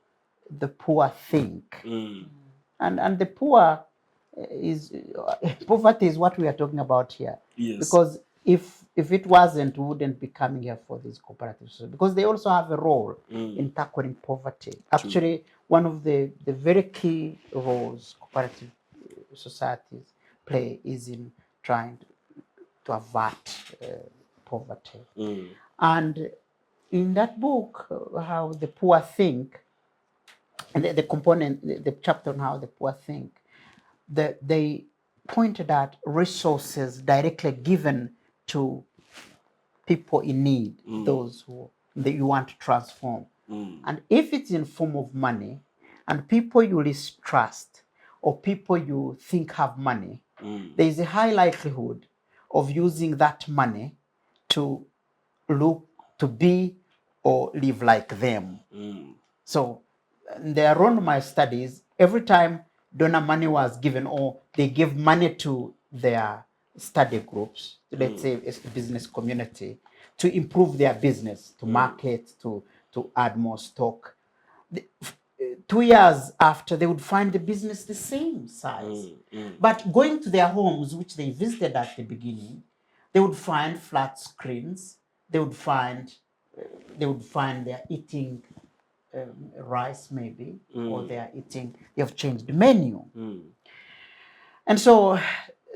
[SPEAKER 4] the poor think. And the poor poverty is what we are talking about here.
[SPEAKER 1] Yes.
[SPEAKER 4] Because if it wasn't, we wouldn't be coming here for these cooperatives. Because they also have a role in tackling poverty. Actually, one of the very key roles cooperative societies play is in trying to avert poverty. And in that book, how the poor think, and the component, the chapter on how the poor think, they pointed at resources directly given to people in need, those who that you want to transform. And if it's in form of money, and people you least trust, or people you think have money, there is a high likelihood of using that money to look to be or live like them. So there are randomized studies. Every time donor money was given, or they give money to their study groups, let's say it's the business community, to improve their business, to market, to add more stock. 2 years after, they would find the business the same size. But going to their homes, which they visited at the beginning, they would find flat screens. They would find they're eating rice maybe, or they have changed the menu. And so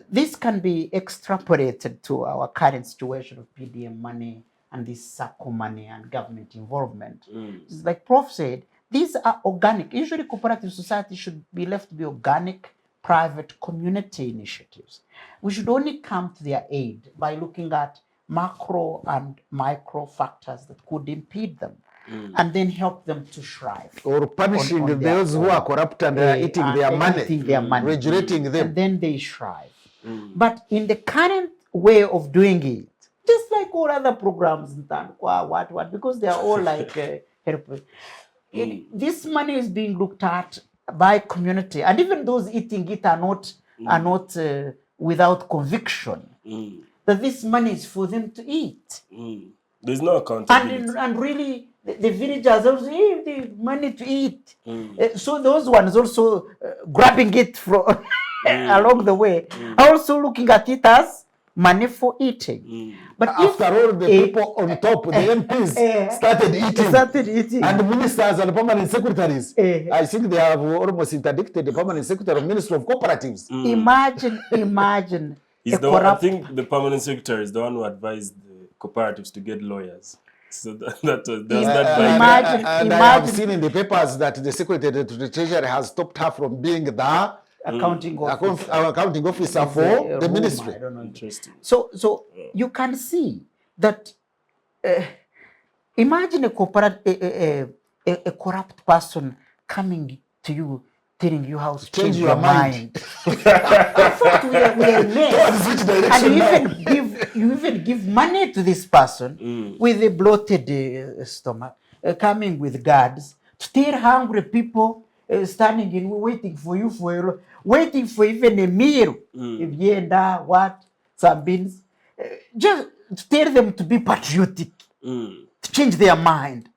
[SPEAKER 4] this can be extrapolated to our current situation of PDM money and this SACCO money and government involvement. It's like Prof said, these are organic. Usually cooperative society should be left to be organic, private community initiatives. We should only come to their aid by looking at macro and micro factors that could impede them, and then help them to thrive.
[SPEAKER 2] Or punishing those who are corrupt and eating their money, regulating them.
[SPEAKER 4] And then they thrive. But in the current way of doing it, just like all other programs, because they are all like help. This money is being looked at by community, and even those eating it are not without conviction. that this money is for them to eat.
[SPEAKER 1] There's no accountability.
[SPEAKER 4] And really, the villagers also have the money to eat. So those ones also grabbing it from along the way, are also looking at it as money for eating. But
[SPEAKER 2] After all, the people on top, the MPs started eating. And the ministers and the permanent secretaries, I think they have almost interdicted the permanent secretary of Ministry of Cooperatives.
[SPEAKER 4] Imagine.
[SPEAKER 1] I think the permanent secretary is the one who advised the cooperatives to get lawyers. So
[SPEAKER 2] I have seen in the papers that the secretary to the treasury has stopped her from being the accounting officer for the ministry.
[SPEAKER 4] I don't know.
[SPEAKER 1] Interesting.
[SPEAKER 4] So you can see that. Imagine a corrupt person coming to you, telling you how to change your mind. I thought we are mess. And you even give money to this person with a bloated stomach, coming with guards to tell hungry people standing in waiting for you waiting for even a meal. What, some beans, just to tell them to be patriotic, to change their mind.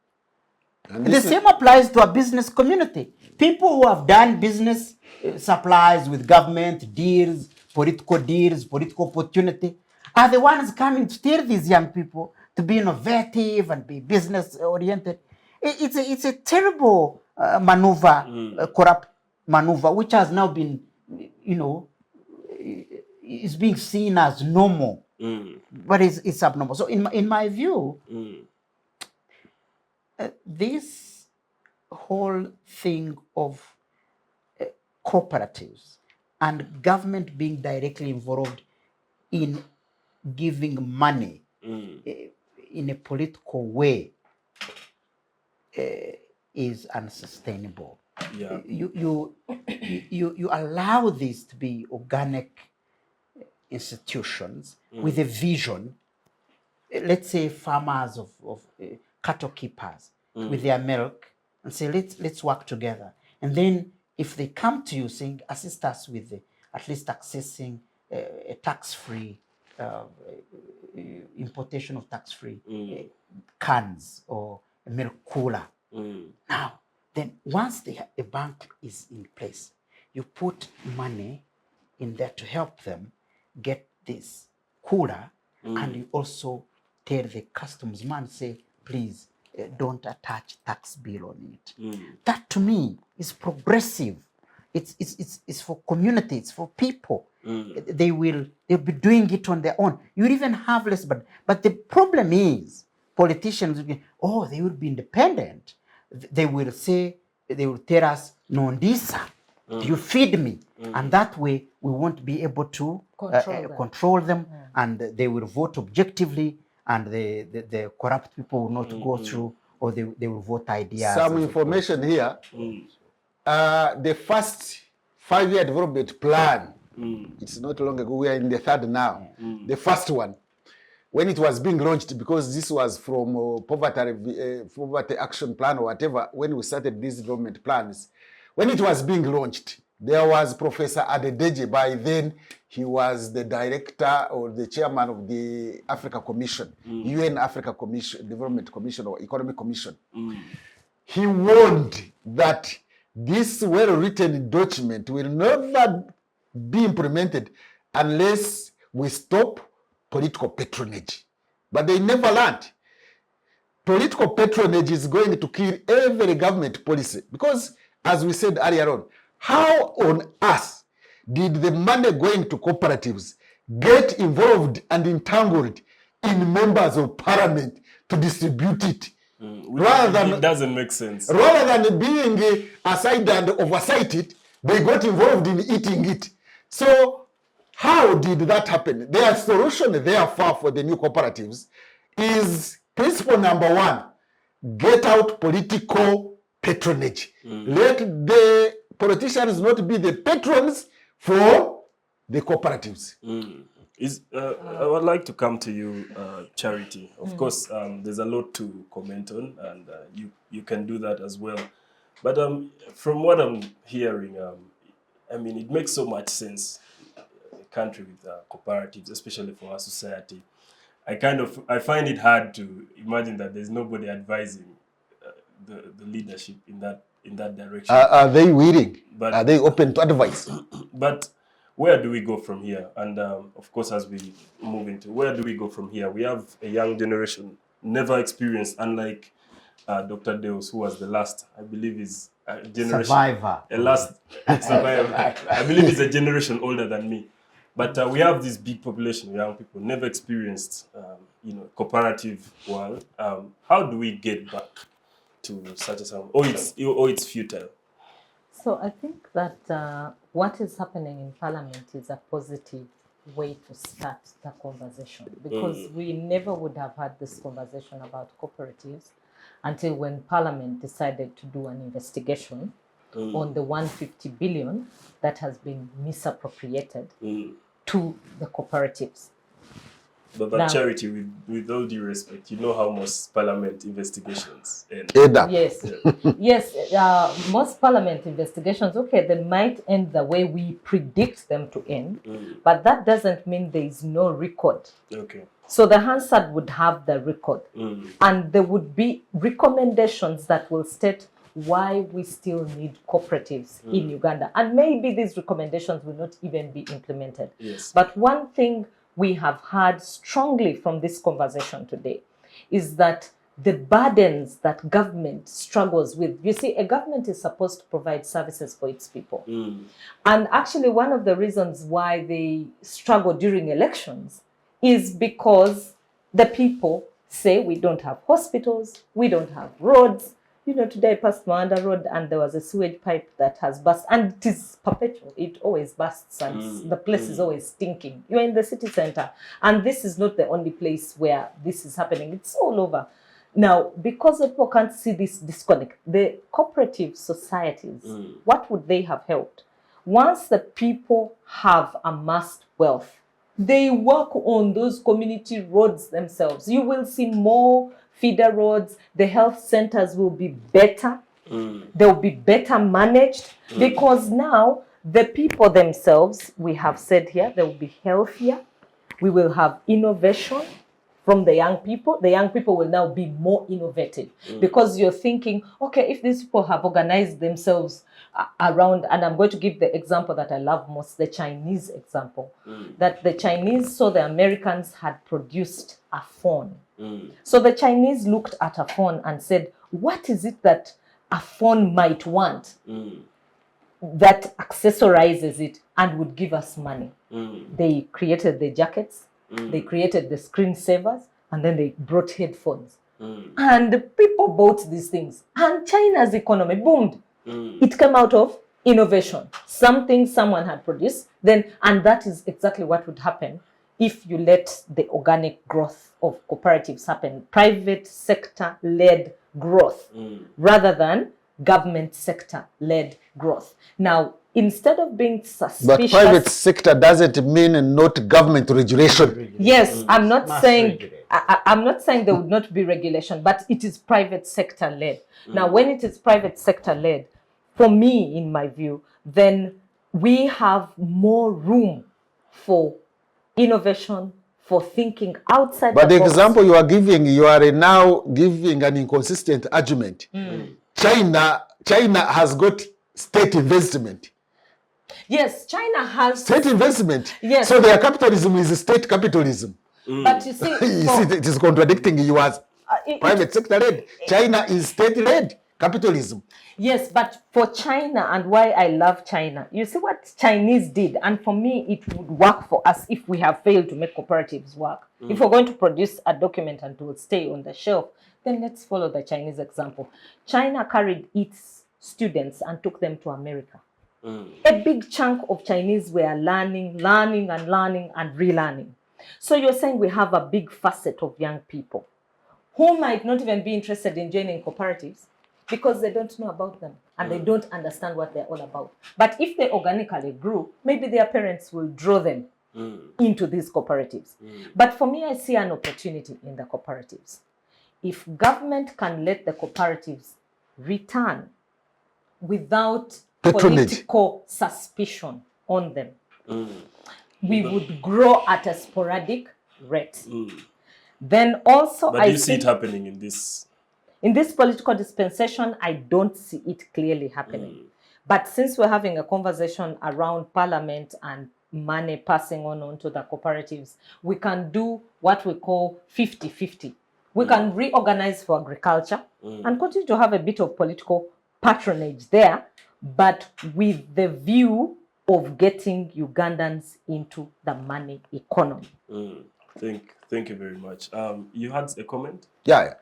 [SPEAKER 4] And the same applies to a business community. People who have done business supplies with government, deals, political opportunity, are the ones coming to tell these young people to be innovative and be business oriented. It's a terrible maneuver, corrupt maneuver, which has now been, is being seen as normal, but it's abnormal. So in my view, this whole thing of cooperatives and government being directly involved in giving money in a political way is unsustainable.
[SPEAKER 1] Yeah.
[SPEAKER 4] You allow this to be organic institutions with a vision. Let's say farmers of cattle keepers with their milk, and say let's work together. And then if they come to you saying assist us with at least accessing a tax-free importation of tax-free cans or a milk cooler. Now, then once the bank is in place, you put money in there to help them get this cooler, and you also tell the customs man, say, please don't attach tax bill on it. That to me is progressive. It's for community, it's for people. They'll be doing it on their own. You even have less, but the problem is politicians will be, they will be independent. They will say, they will tell us, no, Ndebesa, you feed me. And that way we won't be able to control them, and they will vote objectively, and the corrupt people will not go through, or they will vote ideas.
[SPEAKER 2] Some information here. The first 5-year development plan, it's not long ago, we are in the third now. The first one, when it was being launched, because this was from poverty action plan or whatever, when we started these development plans, when it was being launched, there was Professor Adedeji. By then, he was the director or the chairman of the Africa Commission, UN Africa Commission, Development Commission or Economic Commission. He warned that this well-written document will never be implemented unless we stop political patronage. But they never learned. Political patronage is going to kill every government policy. Because, as we said earlier on, how on earth did the money going to cooperatives get involved and entangled in members of parliament to distribute it?
[SPEAKER 1] It doesn't make sense.
[SPEAKER 2] Rather than being aside and oversight it, they got involved in eating it. So how did that happen? Their solution, therefore, for the new cooperatives is principle number 1, get out political patronage. Let the politicians not be the patrons for the cooperatives.
[SPEAKER 1] I would like to come to you, Charity. Of course, there's a lot to comment on, and you can do that as well. But from what I'm hearing, I mean, it makes so much sense. country with cooperatives, especially for our society, I find it hard to imagine that there's nobody advising the leadership in that direction.
[SPEAKER 2] Are they willing?
[SPEAKER 1] But
[SPEAKER 2] are they open to advice?
[SPEAKER 1] But where do we go from here? And of course, as we move into where do we go from here, we have a young generation never experienced, unlike Dr. Deus, who was the last, I believe, is a generation
[SPEAKER 4] survivor.
[SPEAKER 1] A last survivor. I believe he's a generation older than me. But we have this big population of young people never experienced, cooperative world. How do we get back to such a something? Or it's futile.
[SPEAKER 3] So I think that what is happening in Parliament is a positive way to start the conversation, because we never would have had this conversation about cooperatives until when Parliament decided to do an investigation on the 150 billion that has been misappropriated to the cooperatives.
[SPEAKER 1] But
[SPEAKER 3] Now,
[SPEAKER 1] Charity, with all due respect, you know how most Parliament investigations end.
[SPEAKER 3] Yes, yes. Most Parliament investigations, okay, they might end the way we predict them to end, but that doesn't mean there is no record.
[SPEAKER 1] Okay.
[SPEAKER 3] So the Hansard would have the record, and there would be recommendations that will state why we still need cooperatives in Uganda. And maybe these recommendations will not even be implemented.
[SPEAKER 1] Yes.
[SPEAKER 3] But one thing we have heard strongly from this conversation today is that the burdens that government struggles with, you see, a government is supposed to provide services for its people. And actually one of the reasons why they struggle during elections is because the people say we don't have hospitals, we don't have roads. You know, today I passed Mwanda Road and there was a sewage pipe that has burst, and it is perpetual. It always bursts and the place is always stinking. You're in the city center, and this is not the only place where this is happening. It's all over. Now, because the people can't see this disconnect, the cooperative societies, what would they have helped? Once the people have amassed wealth, they work on those community roads themselves. You will see more feeder roads. The health centers will be better. They'll be better managed because now the people themselves, we have said here, they will be healthier. We will have innovation from the young people. The young people will now be more innovative because you're thinking, okay, if these people have organized themselves around, and I'm going to give the example that I love most, the Chinese example, that the Chinese saw the Americans had produced a phone. So the Chinese looked at a phone and said, what is it that a phone might want that accessorizes it and would give us money? They created the jackets, they created the screensavers, and then they brought headphones. And the people bought these things. And China's economy boomed. It came out of innovation. Something someone had produced, and that is exactly what would happen if you let the organic growth of cooperatives happen. Private sector-led growth rather than government sector-led growth. Now, instead of being suspicious...
[SPEAKER 2] But private sector doesn't mean not government regulation.
[SPEAKER 3] Yes, I'm not saying I'm not saying there would not be regulation, but it is private sector-led. Now, when it is private sector-led, for me, in my view, then we have more room for innovation, for thinking outside
[SPEAKER 2] But
[SPEAKER 3] the
[SPEAKER 2] the
[SPEAKER 3] box.
[SPEAKER 2] example you are giving, you are now giving an inconsistent argument. China has got state investment.
[SPEAKER 3] Yes, China has
[SPEAKER 2] State investment.
[SPEAKER 3] Yes.
[SPEAKER 2] So their capitalism is state capitalism.
[SPEAKER 3] But you see,
[SPEAKER 2] You see, it is contradicting you as private sector led. China is state led capitalism.
[SPEAKER 3] yes, but for China, and why I love China, you see what Chinese did, and for me, it would work for us if we have failed to make cooperatives work. If we're going to produce a document and it will stay on the shelf, then let's follow the Chinese example. China carried its students and took them to America. A big chunk of Chinese were learning and relearning. So you're saying we have a big facet of young people who might not even be interested in joining cooperatives because they don't know about them and they don't understand what they're all about. But if they organically grew, maybe their parents will draw them into these cooperatives. But for me, I see an opportunity in the cooperatives. If government can let the cooperatives return without
[SPEAKER 2] Patronage.
[SPEAKER 3] political suspicion on them, we would grow at a sporadic rate. Then also,
[SPEAKER 1] But do you see it happening in this?
[SPEAKER 3] In this political dispensation, I don't see it clearly happening. But since we're having a conversation around parliament and money passing on to the cooperatives, we can do what we call 50-50. We can reorganize for agriculture and continue to have a bit of political patronage there, but with the view of getting Ugandans into the money economy.
[SPEAKER 1] Thank you very much. You had a comment?
[SPEAKER 2] Yeah.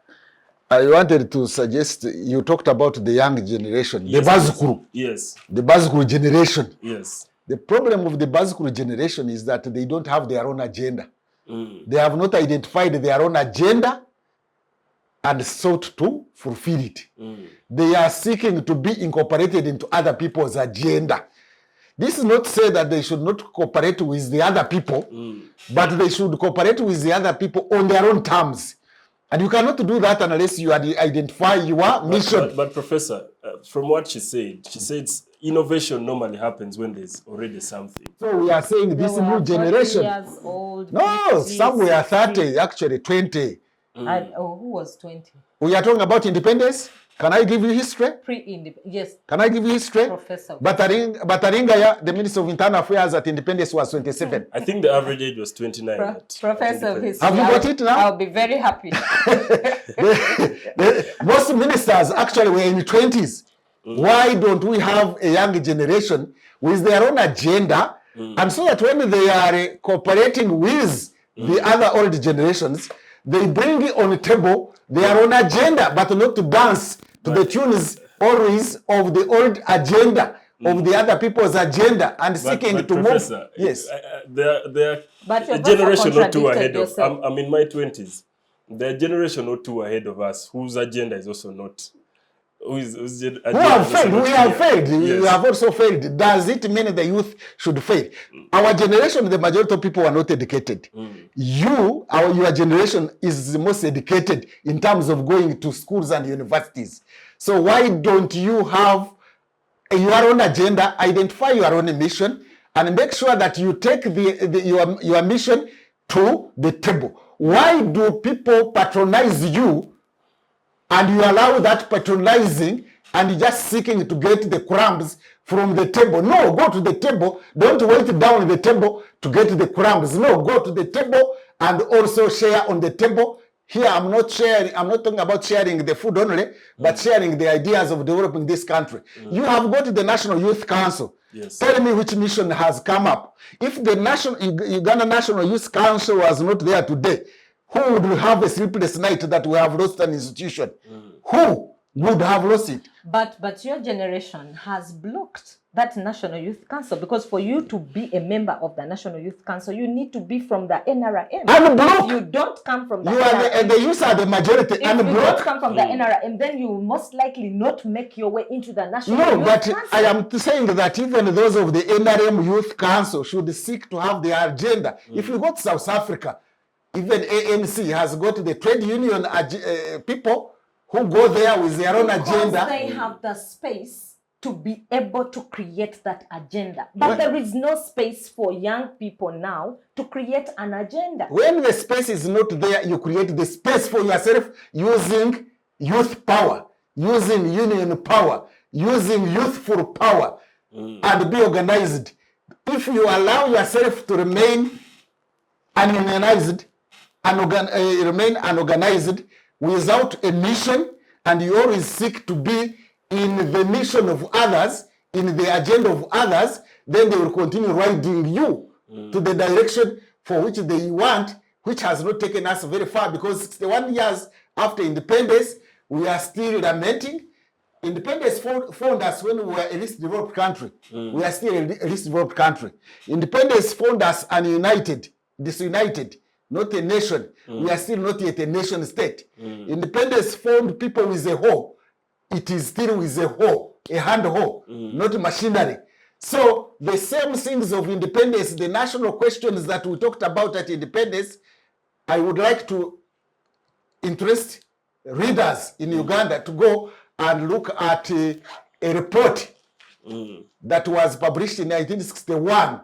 [SPEAKER 2] I wanted to suggest, you talked about the young generation,
[SPEAKER 1] Yes,
[SPEAKER 2] the Bazukuru.
[SPEAKER 1] Yes.
[SPEAKER 2] The Bazukuru generation.
[SPEAKER 1] Yes.
[SPEAKER 2] The problem of the Bazukuru generation is that they don't have their own agenda. They have not identified their own agenda and sought to fulfill it. They are seeking to be incorporated into other people's agenda. This is not to say that they should not cooperate with the other people, but they should cooperate with the other people on their own terms. And you cannot do that unless you identify your mission.
[SPEAKER 1] But Professor, from what she said innovation normally happens when there's already something.
[SPEAKER 2] So we are saying this new generation.
[SPEAKER 3] 40 years old,
[SPEAKER 2] No,
[SPEAKER 3] 50,
[SPEAKER 2] some were 30,
[SPEAKER 3] 60.
[SPEAKER 2] actually 20.
[SPEAKER 3] Who was 20?
[SPEAKER 2] We are talking about independence. Can I give you history?
[SPEAKER 3] Pre-independence. Yes,
[SPEAKER 2] Can I give you history?
[SPEAKER 3] Professor.
[SPEAKER 2] Bataringaya, the Minister of Internal Affairs at independence, was 27.
[SPEAKER 1] I think the average age was 29.
[SPEAKER 3] Professor of history.
[SPEAKER 2] Have you got it now?
[SPEAKER 3] I'll be very happy.
[SPEAKER 2] Most ministers actually were in the 20s. Why don't we have a young generation with their own agenda? And so that when they are cooperating with the other old generations, they bring on the table their own agenda, but not to dance to the tunes always of the old agenda, of the other people's agenda, and seeking to
[SPEAKER 1] Professor,
[SPEAKER 2] move. Yes.
[SPEAKER 1] They're
[SPEAKER 3] But
[SPEAKER 1] a
[SPEAKER 3] you've
[SPEAKER 1] generation
[SPEAKER 3] also
[SPEAKER 1] or two
[SPEAKER 3] contradicted
[SPEAKER 1] ahead of.
[SPEAKER 3] yourself.
[SPEAKER 1] I'm in my 20s. They're a generation or two ahead of us whose agenda is also not.
[SPEAKER 2] Who have failed? We have failed. You have also failed. Does it mean the youth should fail? Our generation, the majority of people are not educated. Your generation is the most educated in terms of going to schools and universities. So why don't you have your own agenda, identify your own mission, and make sure that you take your mission to the table? Why do people patronize you and you allow that patronizing and just seeking to get the crumbs from the table? No, go to the table. Don't wait down the table to get the crumbs. No, go to the table and also share on the table. Here, I'm not talking about sharing the food only, but sharing the ideas of developing this country. You have got the National Youth Council.
[SPEAKER 1] Yes.
[SPEAKER 2] Tell me which mission has come up. If the Uganda National Youth Council was not there today, who would have a sleepless night that we have lost an institution? Who would have lost it?
[SPEAKER 3] But your generation has blocked that National Youth Council, because for you to be a member of the National Youth Council, you need to be from the NRM.
[SPEAKER 2] Unblock.
[SPEAKER 3] If you don't come from the
[SPEAKER 2] You are
[SPEAKER 3] NRM,
[SPEAKER 2] the youth are the majority.
[SPEAKER 3] if you don't
[SPEAKER 2] Unblock.
[SPEAKER 3] come from the NRM, then you will most likely not make your way into the National
[SPEAKER 2] No,
[SPEAKER 3] Youth
[SPEAKER 2] but
[SPEAKER 3] Council.
[SPEAKER 2] I am saying that even those of the NRM Youth Council should seek to have their agenda. If you go to South Africa, even ANC has got the trade union people who go there with their own
[SPEAKER 3] Because
[SPEAKER 2] agenda.
[SPEAKER 3] they have the space to be able to create that agenda. But there is no space for young people now to create an agenda.
[SPEAKER 2] When the space is not there, you create the space for yourself using youth power, using union power, using youthful power, and be organized. If you allow yourself to remain unionized and remain unorganized without a mission, and you always seek to be in the mission of others, in the agenda of others, then they will continue riding you to the direction for which they want, which has not taken us very far, because 61 years after independence, we are still lamenting. Independence found us when we were a least developed country. We are still a least developed country. Independence found us ununited, disunited, not a nation. We are still not yet a nation state. Independence found people with a hoe. It is still with a hoe, a hand hoe, not machinery. So the same things of independence, the national questions that we talked about at independence, I would like to interest readers in Uganda to go and look at a report that was published in 1961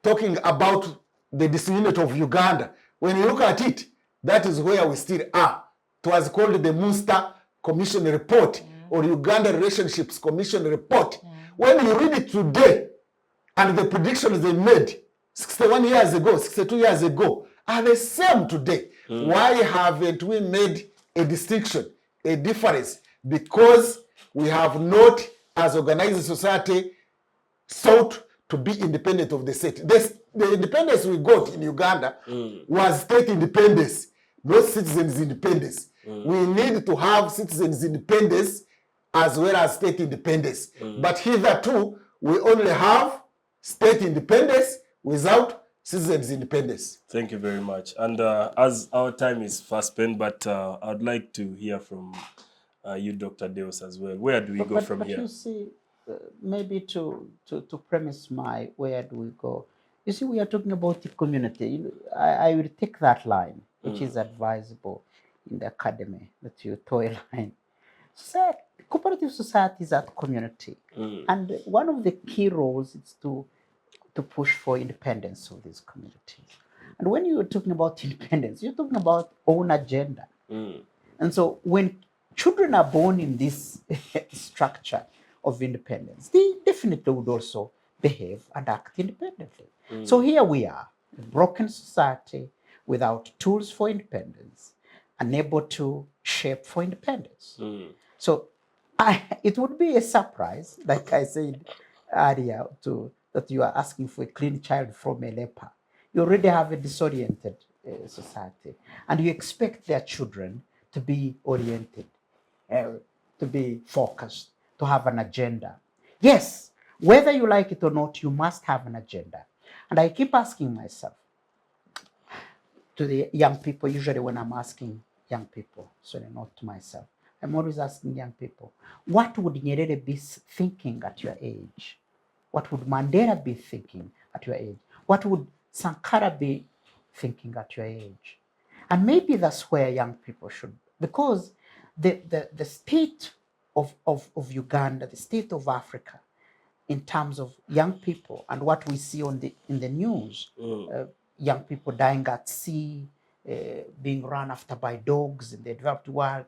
[SPEAKER 2] talking about the disunity of Uganda. When you look at it, that is where we still are. It was called the Munster Commission Report or Uganda Relationships Commission Report. When you read it today and the predictions they made 61 years ago, 62 years ago, are the same today. Why haven't we made a distinction, a difference? Because we have not, as organized society, sought to be independent of the state. The independence we got in Uganda was state independence, not citizens' independence. We need to have citizens' independence as well as state independence. But hitherto, we only have state independence without citizens' independence.
[SPEAKER 1] Thank you very much. And as our time is fast spent, but I'd like to hear from you, Dr. Deus, as well. Where do we go from here?
[SPEAKER 4] But you see, maybe to premise my where do we go, you see, we are talking about the community. You know, I will take that line, which is advisable in the academy, that you toe a line. So, cooperative society is at community. And one of the key roles is to push for independence of these communities. And when you're talking about independence, you're talking about own agenda. And so when children are born in this structure of independence, they definitely would also behave and act independently. So here we are, a broken society without tools for independence, unable to shape for independence. So it would be a surprise, like I said earlier, that you are asking for a clean child from a leper. You already have a disoriented society, and you expect their children to be oriented, to be focused, to have an agenda. Yes, whether you like it or not, you must have an agenda. And I keep asking myself, to the young people, usually when I'm asking young people, sorry, not to myself, I'm always asking young people, what would Nyerere be thinking at your age? What would Mandela be thinking at your age? What would Sankara be thinking at your age? And maybe that's where young people should, because the state of Uganda, the state of Africa, in terms of young people and what we see in the news, young people dying at sea, being run after by dogs in the developed world,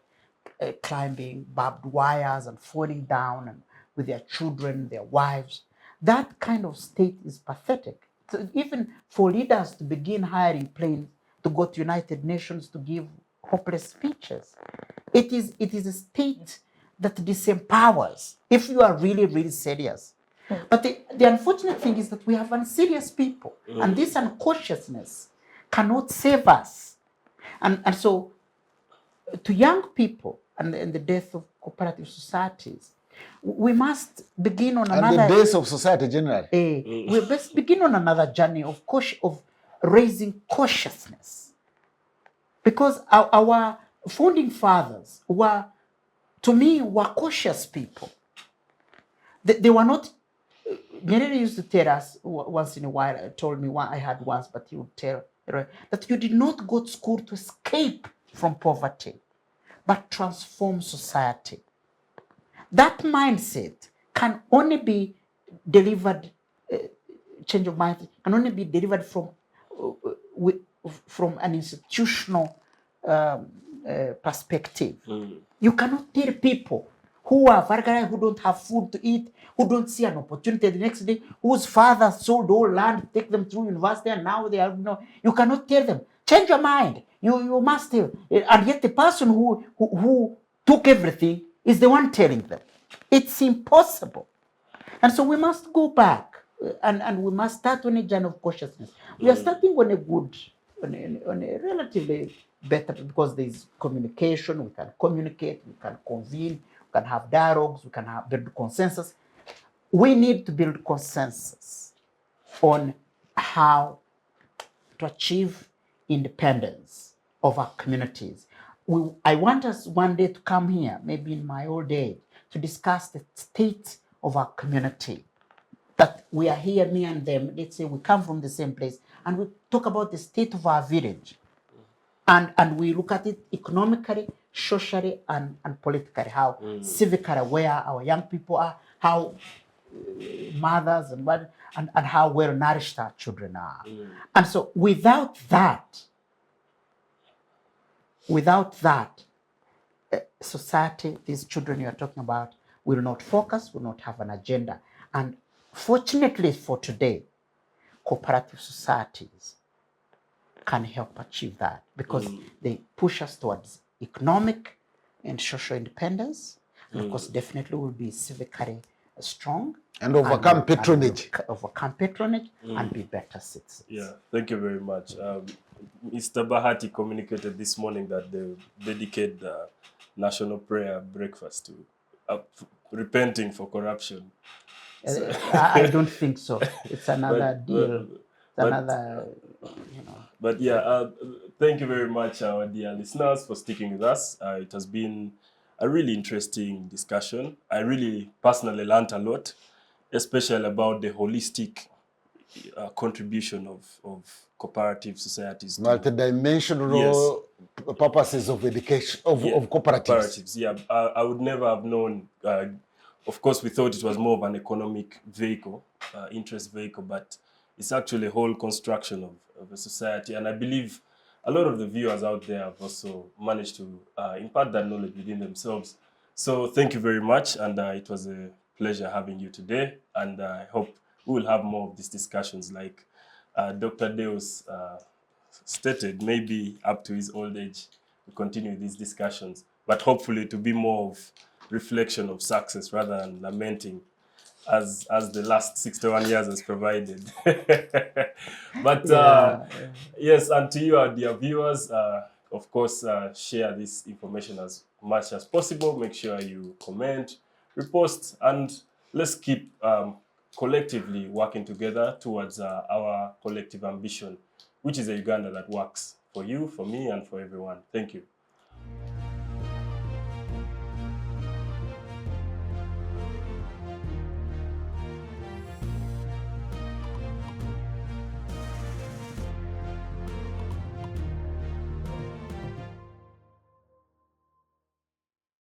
[SPEAKER 4] climbing barbed wires and falling down and with their children, their wives. That kind of state is pathetic. So even for leaders to begin hiring planes to go to United Nations to give hopeless speeches, it is a state that disempowers if you are really, really serious. But the unfortunate thing is that we have unserious people, and this unconsciousness cannot save us. And so to young people and the death of cooperative societies, we must begin on another...
[SPEAKER 2] And the days of society generally.
[SPEAKER 4] We must begin on another journey of raising consciousness. Because our founding fathers were, to me, were cautious people. They were not... Nyerere used to tell us once in a while, told me I had once, but he would tell that you did not go to school to escape from poverty, but transform society. That mindset can only be delivered, change of mind can only be delivered from an institutional perspective. You cannot tell people who are vulgar, who don't have food to eat, who don't see an opportunity the next day, whose father sold all land, take them through university, and now they are, you cannot tell them, change your mind. You must tell. And yet the person who took everything is the one telling them. It's impossible. And so we must go back and we must start on a journey of consciousness. We are starting on a relatively better, because there is communication, we can communicate, we can convene, we can have dialogues, we can build consensus. We need to build consensus on how to achieve independence of our communities. I want us one day to come here, maybe in my old age, to discuss the state of our community. That we are here, me and them, let's say we come from the same place, and we talk about the state of our village. And we look at it economically, socially, and politically, how civically where our young people are, how mothers and how well nourished our children are. And so without that, society, these children you're talking about, will not focus, will not have an agenda. And fortunately for today, cooperative societies can help achieve that because they push us towards economic and social independence. And of course, definitely will be civically strong.
[SPEAKER 2] And overcome patronage.
[SPEAKER 4] Overcome patronage and be better citizens.
[SPEAKER 1] Yeah, thank you very much. Mr. Bahati communicated this morning that they dedicate the national prayer breakfast to repenting for corruption.
[SPEAKER 4] I don't think so. It's another deal. Another, you know.
[SPEAKER 1] But yeah, thank you very much, our dear listeners, for sticking with us. It has been a really interesting discussion. I really personally learned a lot, especially about the holistic contribution of cooperative societies.
[SPEAKER 2] Multidimensional purposes of education, of cooperatives.
[SPEAKER 1] Yeah, I would never have known. Of course, we thought it was more of an economic vehicle, interest vehicle, but it's actually a whole construction of a society. And I believe a lot of the viewers out there have also managed to impart that knowledge within themselves. So thank you very much. And it was a pleasure having you today. And I hope we will have more of these discussions like Dr. Deus stated, maybe up to his old age, to continue these discussions. But hopefully to be more of reflection of success rather than lamenting as the last 61 years has provided. But yes, and to you, our dear viewers, of course, share this information as much as possible. Make sure you comment, repost, and let's keep collectively working together towards our collective ambition, which is a Uganda that works for you, for me, and for everyone. Thank you.